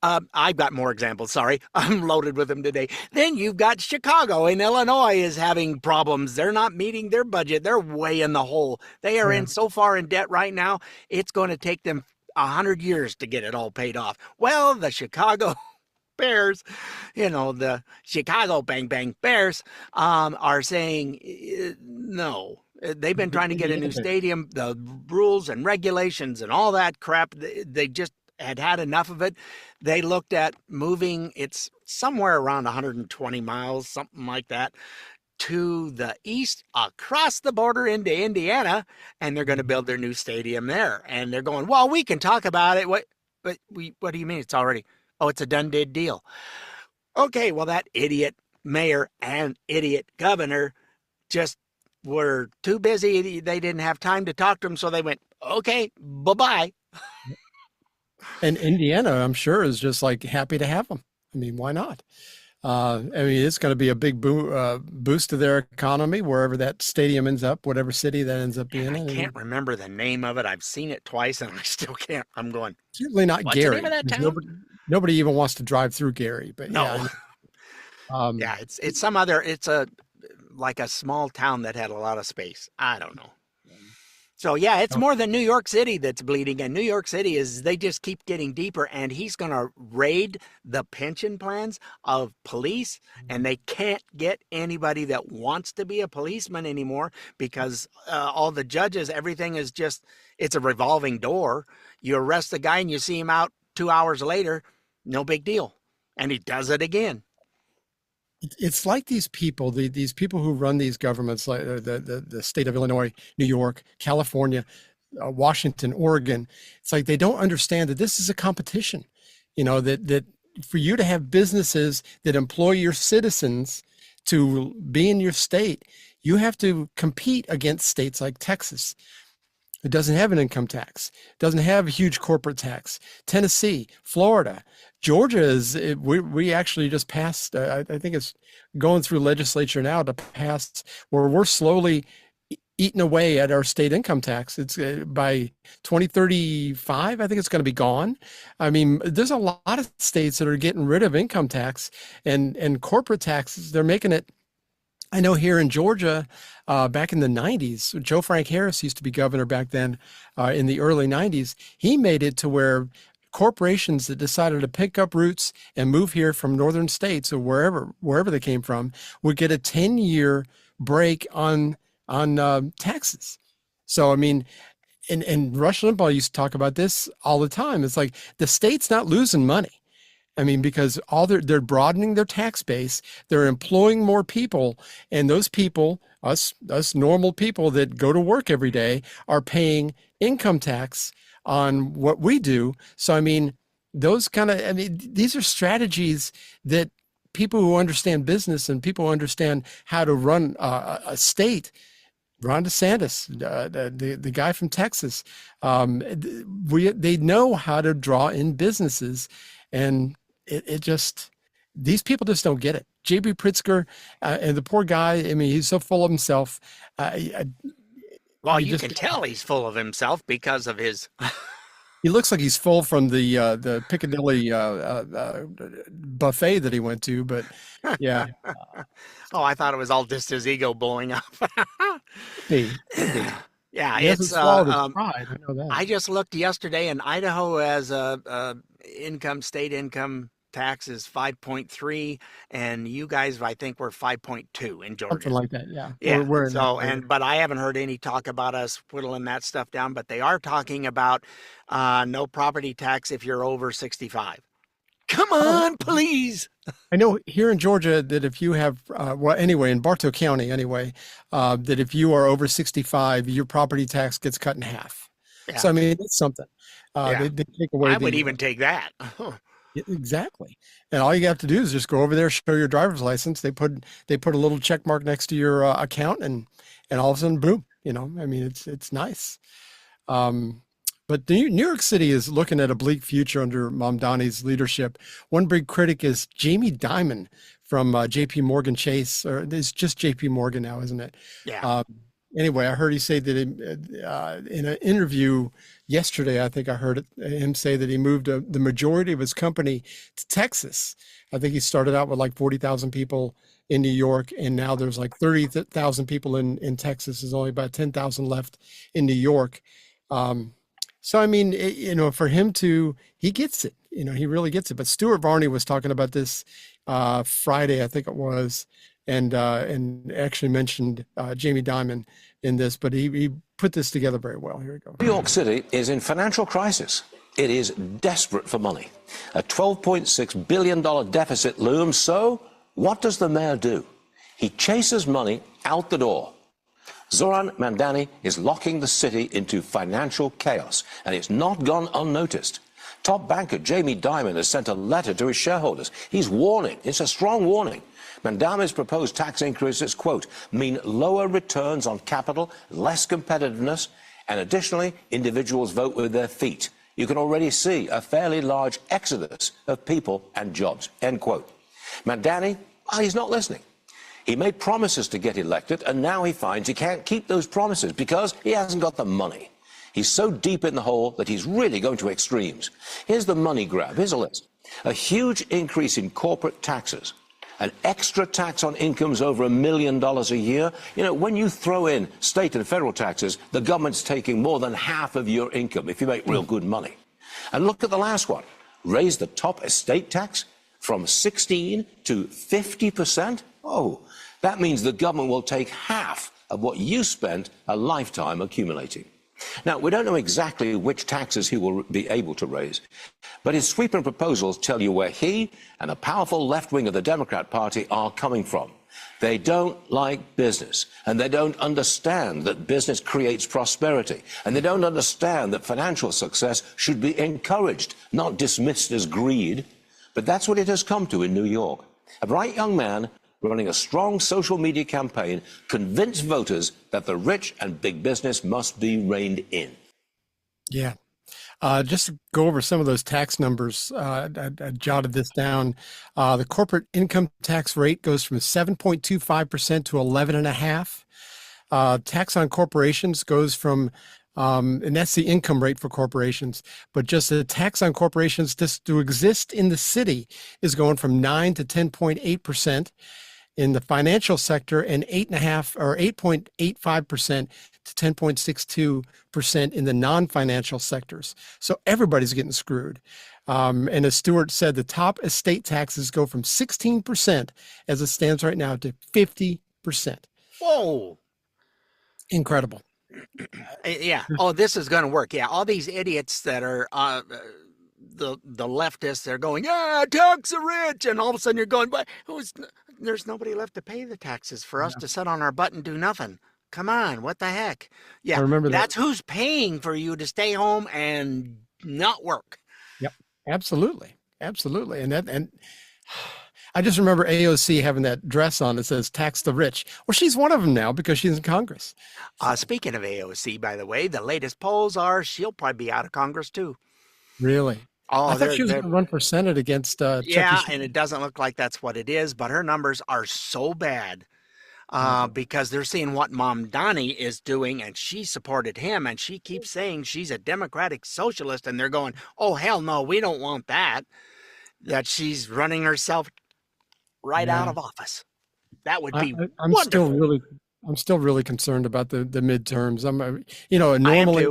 I've got more examples. Sorry, I'm loaded with them today. Then you've got Chicago in Illinois is having problems. They're not meeting their budget. They're way in the hole. They are in so far in debt right now. It's going to take them 100 years to get it all paid off. Well, the Chicago Bears, the Chicago Bang Bang Bears, are saying no. They've been trying to get a new stadium. The rules and regulations and all that crap, they just had enough of it. They looked at moving, it's somewhere around 120 miles, something like that, to the east across the border into Indiana, and they're going to build their new stadium there. And they're going, well, we can talk about it. What do you mean it's already? Oh, it's a done did deal. Okay, well, that idiot mayor and idiot governor just were too busy. They didn't have time to talk to them, so they went, okay, bye-bye. And Indiana, I'm sure, is just like happy to have them. I mean, why not? It's going to be a big boost to their economy wherever that stadium ends up, whatever city that ends up being in. I can't remember the name of it. I've seen it twice, and I still can't. I'm going. Certainly not what's Gary. The name of that town? Nobody even wants to drive through Gary. But no. Yeah, it's some other. It's like a small town that had a lot of space. I don't know. So yeah, it's more than New York City that's bleeding, and New York City they just keep getting deeper, and he's going to raid the pension plans of police, and they can't get anybody that wants to be a policeman anymore because all the judges, everything is just, it's a revolving door. You arrest the guy and you see him out 2 hours later, no big deal, and he does it again. It's like these people who run these governments, like the state of Illinois, New York, California, Washington, Oregon. It's like they don't understand that this is a competition. That for you to have businesses that employ your citizens to be in your state, you have to compete against states like Texas. It doesn't have an income tax, doesn't have a huge corporate tax. Tennessee, Florida, Georgia we actually just passed, I think it's going through legislature now to pass where we're slowly eating away at our state income tax. It's by 2035, I think it's going to be gone. I mean, there's a lot of states that are getting rid of income tax and corporate taxes. They're making it. I know here in Georgia, back in the 90s, Joe Frank Harris used to be governor back then in the early 90s. He made it to where corporations that decided to pick up roots and move here from northern states or wherever they came from would get a 10-year break on taxes. So, I mean, and Rush Limbaugh used to talk about this all the time. It's like the state's not losing money. I mean, because they're broadening their tax base, they're employing more people, and those people, us normal people that go to work every day, are paying income tax on what we do. So, I mean, these are strategies that people who understand business and people who understand how to run a state, Ron DeSantis, the guy from Texas, they know how to draw in businesses, and it just, these people just don't get it. J.B. Pritzker and the poor guy, I mean, he's so full of himself. Well, you can tell he's full of himself because of his. He looks like he's full from the Piccadilly buffet that he went to, but yeah. Oh, I thought it was all just his ego blowing up. Yeah, it's pride. I know that. I just looked yesterday, and Idaho has state income tax is 5.3, and you guys, I think, were 5.2 in Georgia. Something like that, yeah. Yeah. But I haven't heard any talk about us whittling that stuff down. But they are talking about no property tax if you're over 65. Come on, please. I know here in Georgia that if you have, in Bartow County anyway, that if you are over 65, your property tax gets cut in half. Yeah. So, I mean, it's something. They take away I would even take that. Exactly. And all you have to do is just go over there, show your driver's license. They put a little check mark next to your account, and all of a sudden, boom, I mean, it's nice. But New York City is looking at a bleak future under Mamdani's leadership. One big critic is Jamie Dimon from J.P. Morgan Chase, or it's just J.P. Morgan now, isn't it? Yeah. Anyway, I heard he say that in an interview yesterday, I think I heard him say that he moved the majority of his company to Texas. I think he started out with like 40,000 people in New York, and now there's like 30,000 people in Texas. There's only about 10,000 left in New York. So, I mean, for him he gets it. He really gets it. But Stuart Varney was talking about this Friday, I think it was, and actually mentioned Jamie Dimon in this, but he put this together very well. Here we go. New York City is in financial crisis. It is desperate for money. A $12.6 billion deficit looms. So what does the mayor do? He chases money out the door. Zoran Mandani is locking the city into financial chaos, and it's not gone unnoticed. Top banker Jamie Dimon has sent a letter to his shareholders. He's warning. It's a strong warning. Mandani's proposed tax increases, quote, mean lower returns on capital, less competitiveness, and additionally, individuals vote with their feet. You can already see a fairly large exodus of people and jobs, end quote. Mandani, he's not listening. He made promises to get elected, and now he finds he can't keep those promises because he hasn't got the money. He's so deep in the hole that he's really going to extremes. Here's the money grab. Here's a list. A huge increase in corporate taxes. An extra tax on incomes over $1 million a year. When you throw in state and federal taxes, the government's taking more than half of your income if you make real good money. And look at the last one. Raise the top estate tax from 16 to 50%. Oh, that means the government will take half of what you spent a lifetime accumulating. Now, we don't know exactly which taxes he will be able to raise, but his sweeping proposals tell you where he and the powerful left wing of the Democrat Party are coming from. They don't like business, and they don't understand that business creates prosperity, and they don't understand that financial success should be encouraged, not dismissed as greed. But that's what it has come to in New York. A bright young man running a strong social media campaign convinced voters that the rich and big business must be reined in. Yeah. Just to go over some of those tax numbers, I jotted this down. The corporate income tax rate goes from 7.25% to 11.5%. Tax on corporations goes from, and that's the income rate for corporations, but just the tax on corporations just to exist in the city is going from 9 to 10.8%. In the financial sector, and 8.85% to 10.62% in the non-financial sectors. So everybody's getting screwed. And as Stuart said, the top estate taxes go from 16% as it stands right now to 50%. Whoa. Incredible. Yeah. Oh, this is going to work. Yeah. All these idiots that are the leftists, they're going, yeah, tax the rich. And all of a sudden you're going, but there's nobody left to pay the taxes for us to sit on our butt and do nothing. Come on, what the heck? Yeah, I remember that's who's paying for you to stay home and not work. Yep, absolutely, absolutely. And I just remember AOC having that dress on that says "tax the rich." Well, she's one of them now because she's in Congress. Speaking of AOC, by the way, the latest polls are she'll probably be out of Congress too. Really? Oh, I thought she was going to run for Senate against yeah, and it doesn't look like that's what it is, but her numbers are so bad because they're seeing what Mamdani is doing, and she supported him, and she keeps saying she's a democratic socialist, and they're going, oh, hell no, we don't want that, that she's running herself right out of office. That would be wonderful. I'm still really concerned about the midterms. Normally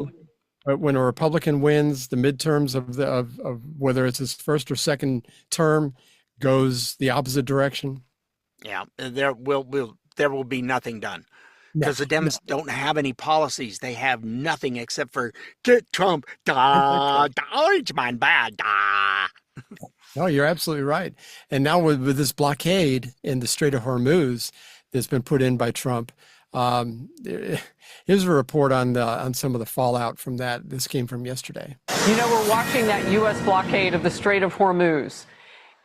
when a Republican wins, the midterms of whether it's his first or second term goes the opposite direction. Yeah, there will be nothing done because the Dems don't have any policies. They have nothing except for get Trump, Deutschman bad. No, you're absolutely right. And now with this blockade in the Strait of Hormuz that's been put in by Trump. Here's a report on some of the fallout from that. This came from yesterday. We're watching that U.S. blockade of the Strait of Hormuz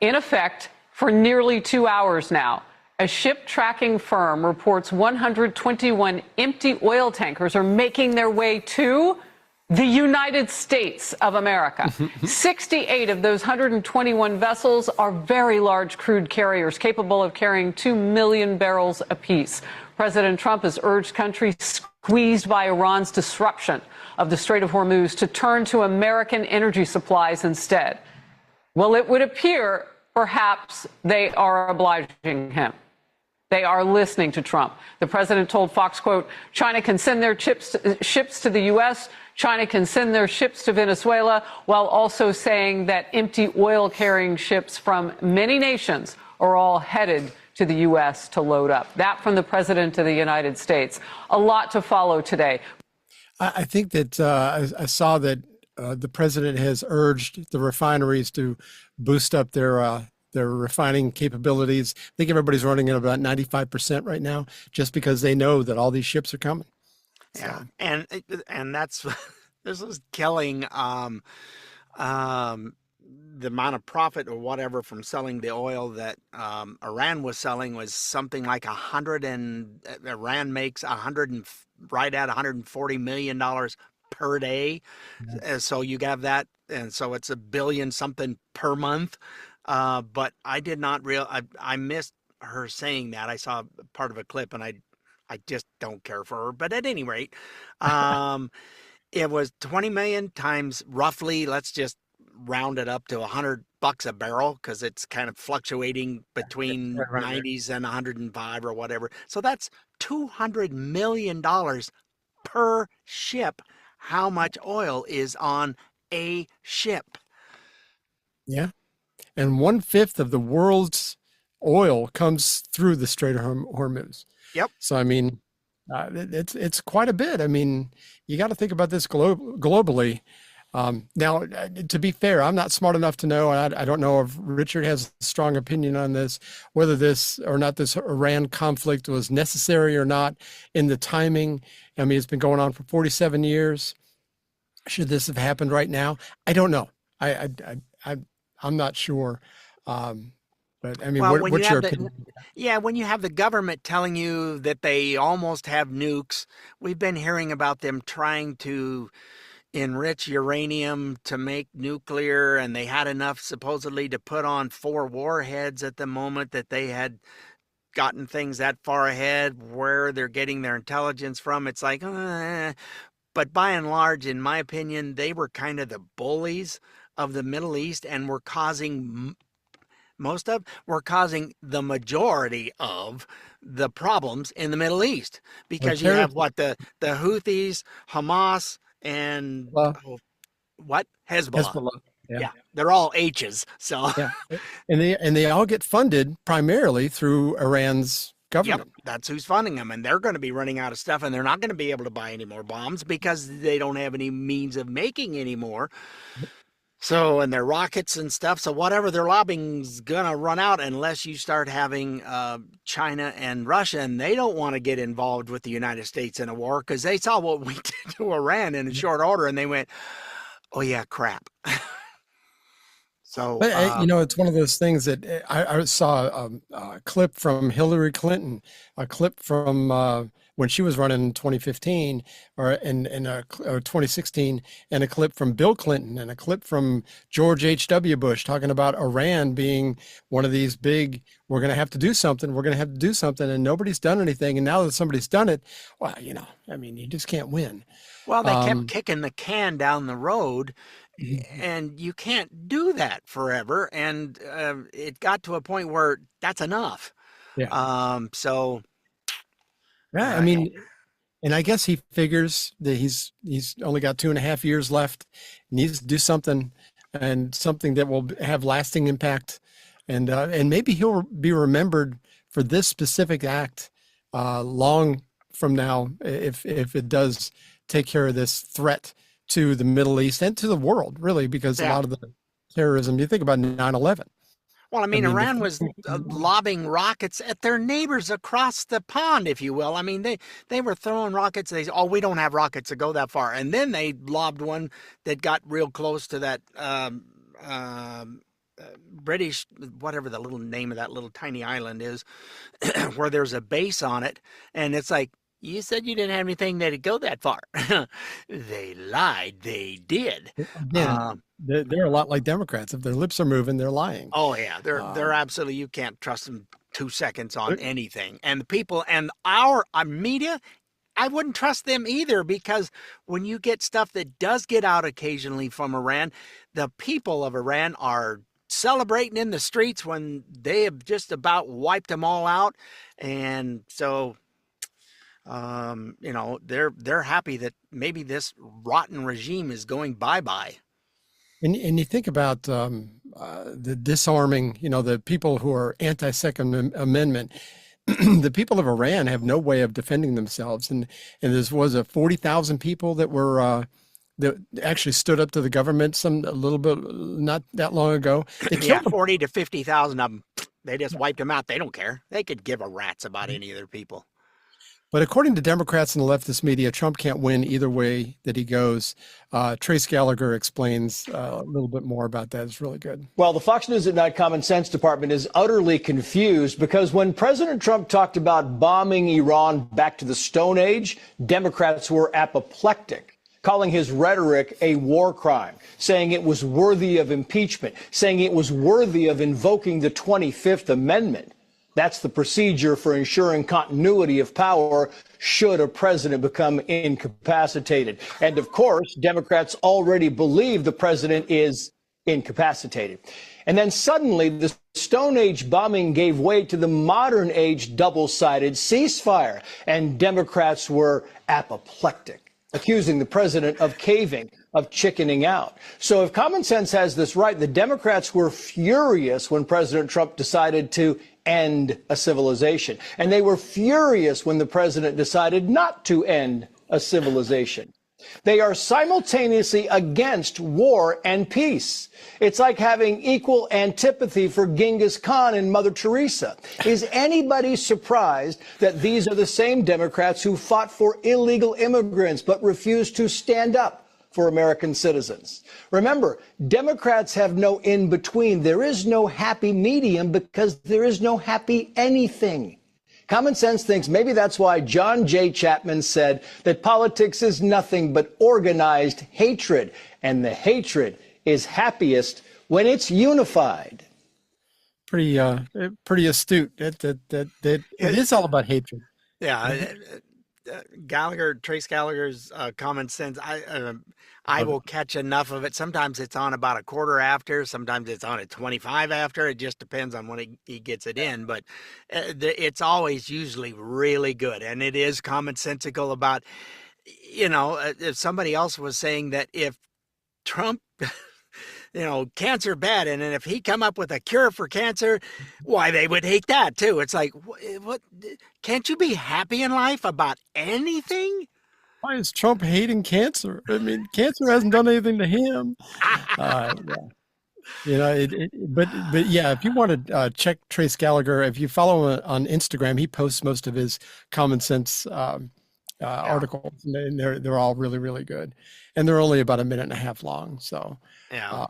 in effect for nearly 2 hours now. A ship tracking firm reports 121 empty oil tankers are making their way to the United States of America. 68 of those 121 vessels are very large crude carriers capable of carrying 2 million barrels apiece. President Trump has urged countries squeezed by Iran's disruption of the Strait of Hormuz to turn to American energy supplies instead. Well, it would appear perhaps they are obliging him. They are listening to Trump. The president told Fox, quote, China can send their ships to the U.S., China can send their ships to Venezuela, while also saying that empty oil-carrying ships from many nations are all headed to the U.S. to load up. That from the president of the United States. A lot to follow today. I think that I saw that the president has urged the refineries to boost up their refining capabilities. I think everybody's running at about 95% right now, just because they know that all these ships are coming. Yeah, and that's this is killing the amount of profit or whatever from selling the oil that Iran was selling was something like Iran makes right at $140 million per day. So you have that, and so it's $1 billion something per month. But I did not I missed her saying that. I saw part of a clip, and I just don't care for her. But at any rate, it was 20 million times roughly, let's just round it up to $100 a barrel, because it's kind of fluctuating between 90s and 105 or whatever. So that's $200 million per ship. How much oil is on a ship? Yeah. And 1/5 of the world's oil comes through the Strait of Hormuz. Yep. So, I mean, it's quite a bit. I mean, you got to think about this globally. Now, to be fair, I'm not smart enough to know. I don't know if Richard has a strong opinion on this, whether this Iran conflict was necessary or not in the timing. I mean, it's been going on for 47 years. Should this have happened right now? I don't know. I'm not sure. But I mean, well, what's your opinion? Yeah, when you have the government telling you that they almost have nukes, we've been hearing about them trying to enrich uranium to make nuclear, and they had enough supposedly to put on 4 warheads at the moment, that they had gotten things that far ahead. Where they're getting their intelligence from, it's like, but by and large, in my opinion, they were kind of the bullies of the Middle East, and were causing the majority of the problems in the Middle East, because you have the Houthis, Hamas, and Hezbollah. Yeah, they're all H's. So yeah, and they all get funded primarily through Iran's government. Yep, that's who's funding them, and they're going to be running out of stuff, and they're not going to be able to buy any more bombs because they don't have any means of making any more. So, and their rockets and stuff. So whatever their lobbying's going to run out unless you start having China and Russia, and they don't want to get involved with the United States in a war, because they saw what we did to Iran in a short order, and they went, oh yeah, crap. So, but, it's one of those things that I saw a clip from Hillary Clinton, a clip from when she was running in 2015 or 2016, and a clip from Bill Clinton, and a clip from George H.W. Bush talking about Iran being one of these big, we're going to have to do something, and nobody's done anything. And now that somebody's done it, well, I mean, you just can't win. Well, they kept kicking the can down the road, and you can't do that forever. And it got to a point where that's enough. Yeah. Yeah, I mean, and I guess he figures that he's only got 2.5 years left. He needs to do something, and something that will have lasting impact, and maybe he'll be remembered for this specific act long from now, if it does take care of this threat to the Middle East and to the world, really, because a lot of the terrorism, you think about 9/11. Well, I mean, Iran was lobbing rockets at their neighbors across the pond, if you will. I mean, they were throwing rockets. They said, oh, we don't have rockets that go that far. And then they lobbed one that got real close to that British, whatever the little name of that little tiny island is, where there's a base on it. And it's like, You said you didn't have anything that'd go that far. They lied. They did. Again, they're a lot like Democrats. If their lips are moving, they're lying. Oh yeah, they're absolutely. You can't trust them 2 seconds on anything. And the people and our media, I wouldn't trust them either, because when you get stuff that does get out occasionally from Iran, the people of Iran are celebrating in the streets when they have just about wiped them all out. And so, they're happy that maybe this rotten regime is going bye-bye. And you think about the disarming, the people who are anti-Second Amendment. The people of Iran have no way of defending themselves, and there was 40,000 people that were that actually stood up to the government a little bit not that long ago. They killed 40 to 50,000 of them. They just wiped them out. They don't care. They could give a rat's about any of their people. But according to Democrats and the leftist media, Trump can't win either way that he goes. Trace Gallagher explains a little bit more about that. It's really good. Well, the Fox News at Night Common Sense Department is utterly confused because when President Trump talked about bombing Iran back to the Stone Age, Democrats were apoplectic, calling his rhetoric a war crime, saying it was worthy of impeachment, saying it was worthy of invoking the 25th Amendment. That's the procedure for ensuring continuity of power should a president become incapacitated. And of course, Democrats already believe the president is incapacitated. And then suddenly the Stone Age bombing gave way to the modern age double-sided ceasefire, and Democrats were apoplectic, accusing the president of caving, of chickening out. So if common sense has this right, the Democrats were furious when President Trump decided to end a civilization. And they were furious when the president decided not to end a civilization. They are simultaneously against war and peace. It's like having equal antipathy for Genghis Khan and Mother Teresa. Is anybody surprised that these are the same Democrats who fought for illegal immigrants but refused to stand up for American citizens? Remember, Democrats have no in-between. There is no happy medium because there is no happy anything. Common sense thinks maybe that's why John J. Chapman said that politics is nothing but organized hatred, and the hatred is happiest when it's unified. Pretty astute. It is all about hatred. Yeah. Trace Gallagher's common sense. I will catch enough of it. Sometimes it's on about a quarter after. Sometimes it's on at 25 after. It just depends on when he gets it in. But it's always usually really good. And it is commonsensical about, if somebody else was saying that if Trump, cancer bad, and then if he come up with a cure for cancer, why, they would hate that too. It's like, what? Can't you be happy in life about anything? Why is Trump hating cancer? I mean, cancer hasn't done anything to him. Yeah. But yeah, if you want to check Trace Gallagher, if you follow him on Instagram, he posts most of his common sense articles, and they're all really, really good, and they're only about a minute and a half long. So yeah.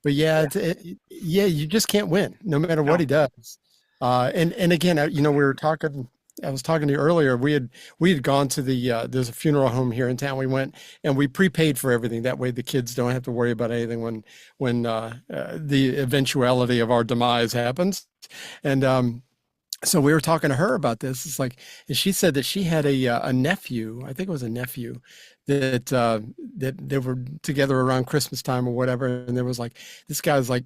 But yeah, you just can't win no matter what he does. And again, I was talking to you earlier. We had gone to there's a funeral home here in town. We went and we prepaid for everything. That way the kids don't have to worry about anything when the eventuality of our demise happens. And so we were talking to her about this. It's like, and she said that she had a nephew. I think it was a nephew that they were together around Christmas time or whatever. And there was like, this guy's like,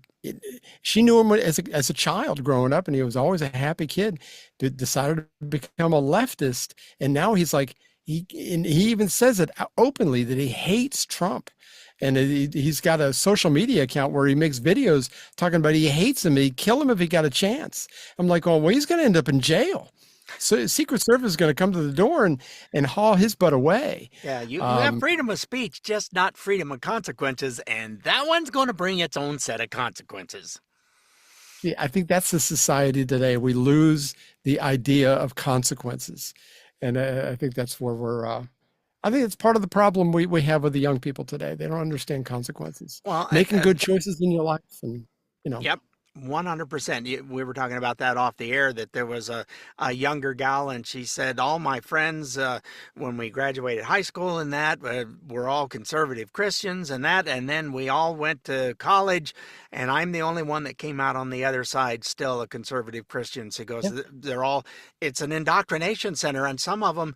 she knew him as a child growing up, and he was always a happy kid. Decided to become a leftist, and now he's like, he even says it openly that he hates Trump. And he's got a social media account where he makes videos talking about he hates him. He'd kill him if he got a chance. I'm like, oh, well, he's going to end up in jail. So Secret Service is going to come to the door and haul his butt away. Yeah, you have freedom of speech, just not freedom of consequences. And that one's going to bring its own set of consequences. Yeah, I think that's the society today. We lose the idea of consequences. And I think that's where I think it's part of the problem we have with the young people today. They don't understand consequences. Well, making good choices in your life, and Yep. 100%. We were talking about that off the air, that there was a younger gal, and she said, all my friends, when we graduated high school and that, were all conservative Christians and that, and then we all went to college, and I'm the only one that came out on the other side still a conservative Christian. She goes, they're all, it's an indoctrination center, and some of them,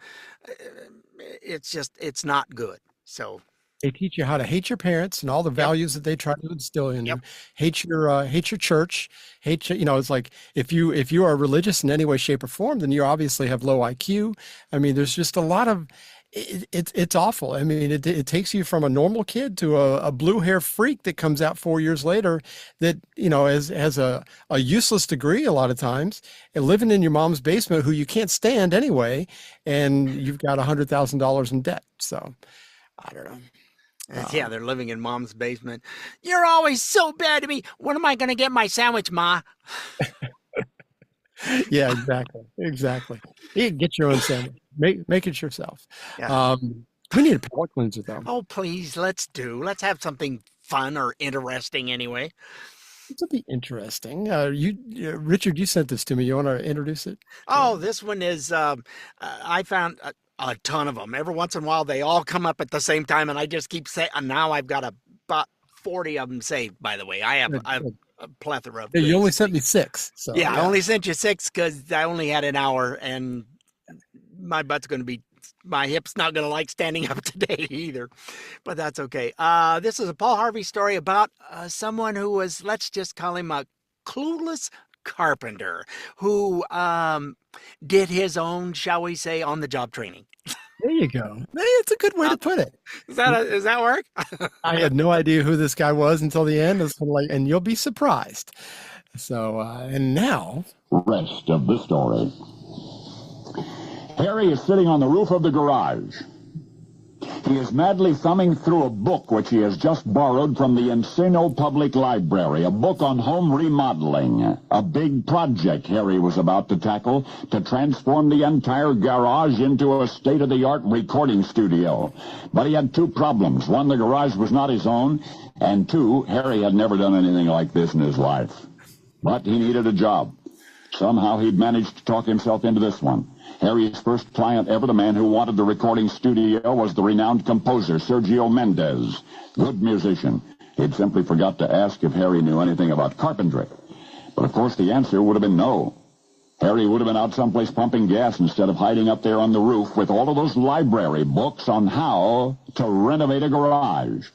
it's not good. So they teach you how to hate your parents and all the values that they try to instill in you. Hate your church. It's like if you are religious in any way, shape, or form, then you obviously have low IQ. I mean, there's just a lot of it's awful. I mean, it takes you from a normal kid to a blue hair freak that comes out 4 years later that has a useless degree a lot of times, and living in your mom's basement who you can't stand anyway, and you've got $100,000 in debt. So I don't know. Yeah, they're living in mom's basement. You're always so bad to me. When am I going to get my sandwich, Ma? Yeah, exactly. You can get your own sandwich. Make it yourself. Yeah. We need a palate cleanser, though. Oh, please, let's have something fun or interesting anyway. It'll be interesting. Richard, you sent this to me. You want to introduce it? Oh, this one is, I found a ton of them. Every once in a while, they all come up at the same time, and I just keep saying, and now I've got about 40 of them saved, by the way. I have a plethora of You only sent me 6. So yeah, I only sent you 6 because I only had an hour, and my hip's not going to like standing up today either, but that's okay. This is a Paul Harvey story about someone who was, let's just call him a clueless carpenter who did his own, shall we say, on-the-job training. There you go. It's a good way to put it. Does that work? I had no idea who this guy was until the end. It's like, and you'll be surprised. So, and now, rest of the story. Harry is sitting on the roof of the garage. He is madly thumbing through a book which he has just borrowed from the Encino Public Library, a book on home remodeling, a big project Harry was about to tackle to transform the entire garage into a state-of-the-art recording studio. But he had 2 problems. 1, the garage was not his own, and 2, Harry had never done anything like this in his life. But he needed a job. Somehow he'd managed to talk himself into this one. Harry's first client ever, the man who wanted the recording studio, was the renowned composer Sergio Mendes. Good musician. He'd simply forgot to ask if Harry knew anything about carpentry. But of course the answer would have been no. Harry would have been out someplace pumping gas instead of hiding up there on the roof with all of those library books on how to renovate a garage.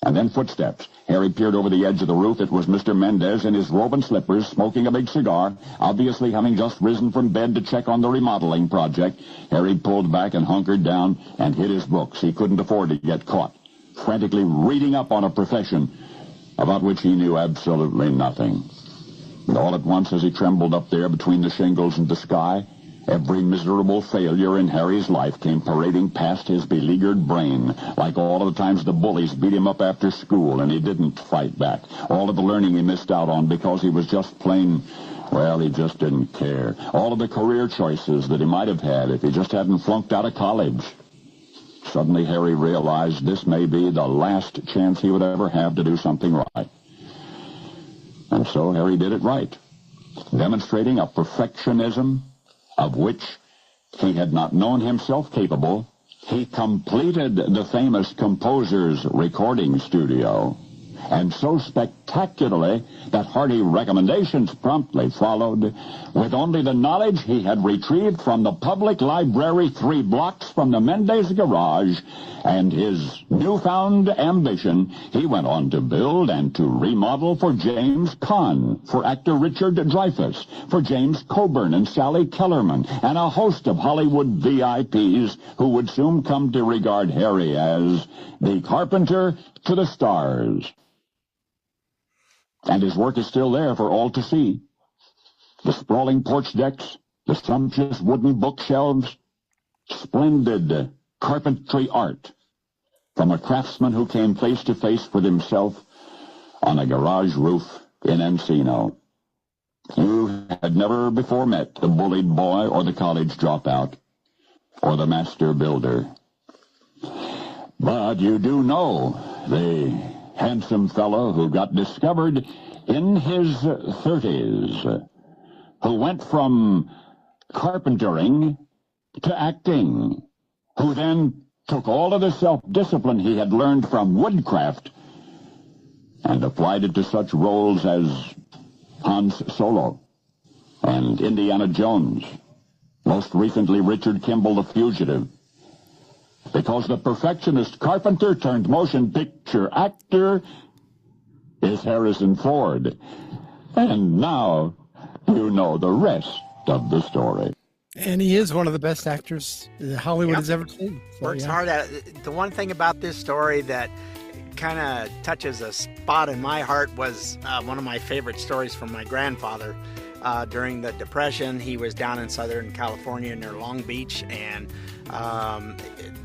And then footsteps. Harry peered over the edge of the roof. It was Mr. Mendez in his robe and slippers, smoking a big cigar, obviously having just risen from bed to check on the remodeling project. Harry pulled back and hunkered down and hid his books. He couldn't afford to get caught, frantically reading up on a profession about which he knew absolutely nothing. And all at once, as he trembled up there between the shingles and the sky, every miserable failure in Harry's life came parading past his beleaguered brain, like all of the times the bullies beat him up after school and he didn't fight back, all of the learning he missed out on because he was just plain, well, he just didn't care, all of the career choices that he might have had if he just hadn't flunked out of college. Suddenly Harry realized this may be the last chance he would ever have to do something right. And so Harry did it right, demonstrating a perfectionism of which he had not known himself capable. He completed the famous composer's recording studio, and so spectacularly that hearty recommendations promptly followed. With only the knowledge he had retrieved from the public library 3 blocks from the Mendez garage and his newfound ambition, he went on to build and to remodel for James Caan, for actor Richard Dreyfuss, for James Coburn and Sally Kellerman, and a host of Hollywood VIPs who would soon come to regard Harry as the carpenter to the stars. And his work is still there for all to see. The sprawling porch decks, the sumptuous wooden bookshelves, splendid carpentry art from a craftsman who came face to face with himself on a garage roof in Encino. You had never before met the bullied boy or the college dropout or the master builder. But you do know the handsome fellow who got discovered in his 30s who went from carpentering to acting, who then took all of the self-discipline he had learned from woodcraft and applied it to such roles as Hans Solo and Indiana Jones, most recently Richard Kimball, The Fugitive. Because the perfectionist carpenter turned motion picture actor is Harrison Ford. And now you know the rest of the story. And he is one of the best actors that Hollywood has ever seen. So, Works hard at it. The one thing about this story that kind of touches a spot in my heart was one of my favorite stories from my grandfather. During the Depression, he was down in Southern California near Long Beach, and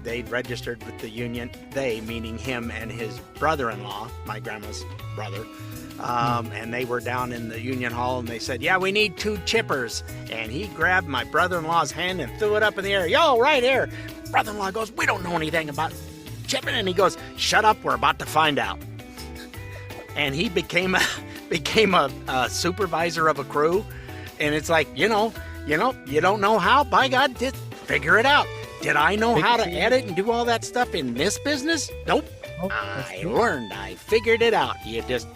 they'd registered with the union. They, meaning him and his brother-in-law, my grandma's brother. And they were down in the union hall, and they said, yeah, we need 2 chippers. And he grabbed my brother-in-law's hand and threw it up in the air. Yo, right here. Brother-in-law goes, we don't know anything about chipping. And he goes, shut up, we're about to find out. And he became a supervisor of a crew. And it's like, you don't know how. By God, just figure it out. Did I know how to edit and do all that stuff in this business? Nope. I learned. I figured it out. You just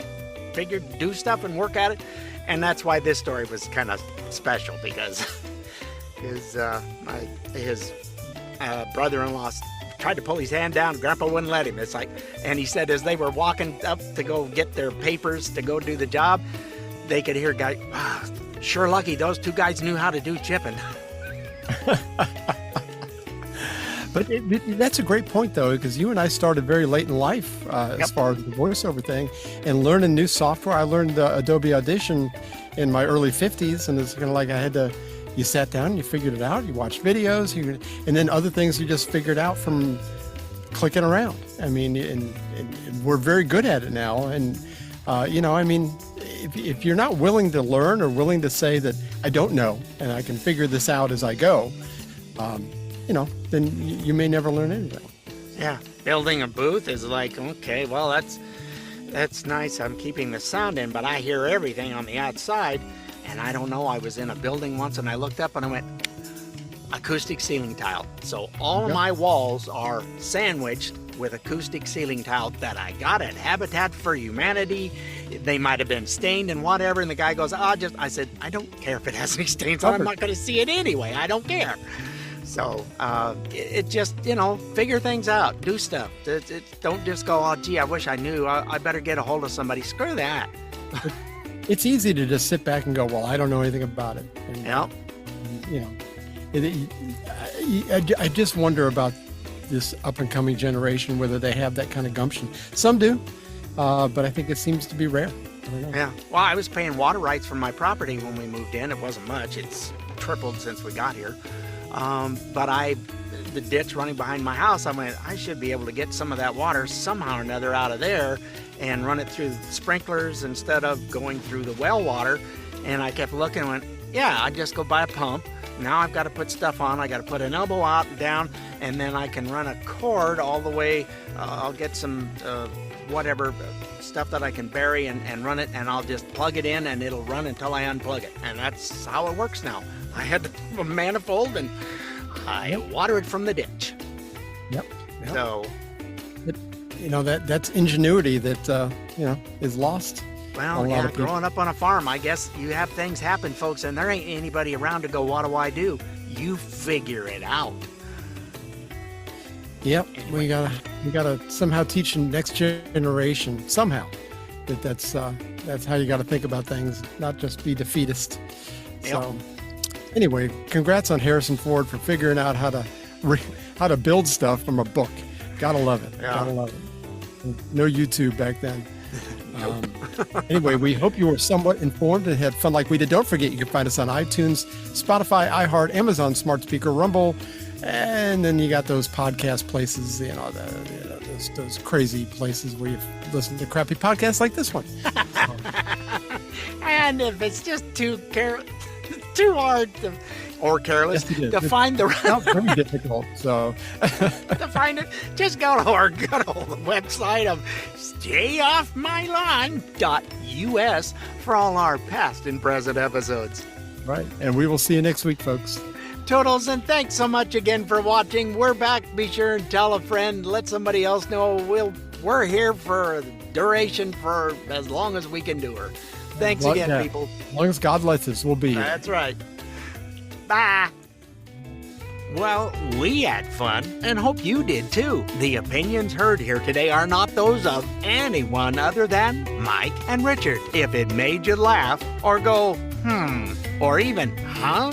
do stuff and work at it. And that's why this story was kind of special, because his brother-in-law tried to pull his hand down. Grandpa wouldn't let him. It's like, and he said as they were walking up to go get their papers to go do the job, they could hear guy, sure lucky those 2 guys knew how to do chipping. But that's a great point, though, because you and I started very late in life as far as the voiceover thing and learning new software. I learned Adobe Audition in my early 50s, and it's kind of like you sat down, you figured it out, you watched videos, and then other things you just figured out from clicking around. I mean, and we're very good at it now. And, if you're not willing to learn or willing to say that I don't know and I can figure this out as I go, then you may never learn anything. Yeah, building a booth is like, okay, well, that's nice. I'm keeping the sound in, but I hear everything on the outside. And I don't know, I was in a building once and I looked up and I went, acoustic ceiling tile. So all of my walls are sandwiched with acoustic ceiling tile that I got at Habitat for Humanity. They might have been stained and whatever. And the guy goes, I said, I don't care if it has any stains on it. I'm not going to see it anyway. I don't care. So it just, figure things out, do stuff. Don't just go, oh, gee, I wish I knew. I better get a hold of somebody. Screw that. It's easy to just sit back and go, well, I don't know anything about it. And, I just wonder about this up-and-coming generation, whether they have that kind of gumption. Some do, but I think it seems to be rare. I don't know. Yeah. Well, I was paying water rights for my property when we moved in. It wasn't much. It's tripled since we got here. But the ditch running behind my house, I went, I should be able to get some of that water somehow or another out of there and run it through the sprinklers instead of going through the well water. And I kept looking and went, yeah, I just go buy a pump. Now I've got to put stuff on. I got to put an elbow out and down, and then I can run a cord all the way. I'll get some whatever stuff that I can bury and run it, and I'll just plug it in and it'll run until I unplug it. And that's how it works now. I had to have a manifold and I water it from the ditch. Yep. So, that's ingenuity that, is lost. Well, yeah, growing up on a farm, I guess you have things happen, folks, and there ain't anybody around to go, what do I do? You figure it out. Yep, we gotta somehow teach the next generation somehow that's how you got to think about things, not just be defeatist. So, anyway, congrats on Harrison Ford for figuring out how to build stuff from a book. Gotta love it. Yeah. Gotta love it. No YouTube back then. Anyway, we hope you were somewhat informed and had fun like we did. Don't forget, you can find us on iTunes, Spotify, iHeart, Amazon Smart Speaker, Rumble, and then you got those podcast places, those crazy places where you listen to crappy podcasts like this one. And if it's just too too hard or careless Yes, it is. to find the Not very difficult. So to find it. Just go to our good old website of stayoffmylawn.us for all our past and present episodes. right, and we will see you next week, folks. Toodles, and thanks so much again for watching. We're back. Be sure and tell a friend. Let somebody else know we're here for duration for as long as we can do her. Thanks Well, again, yeah. people. As long as God lets us, we'll be here. That's right. Bye. Well, we had fun and hope you did too. The opinions heard here today are not those of anyone other than Mike and Richard. If it made you laugh or go, or even, huh?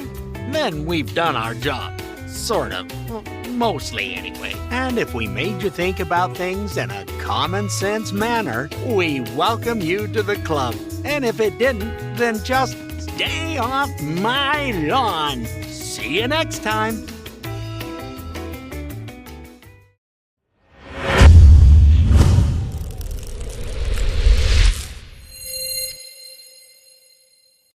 Then we've done our job. Sort of. Well, mostly anyway. And if we made you think about things in a common sense manner, we welcome you to the club. And if it didn't, then just stay off my lawn. See you next time.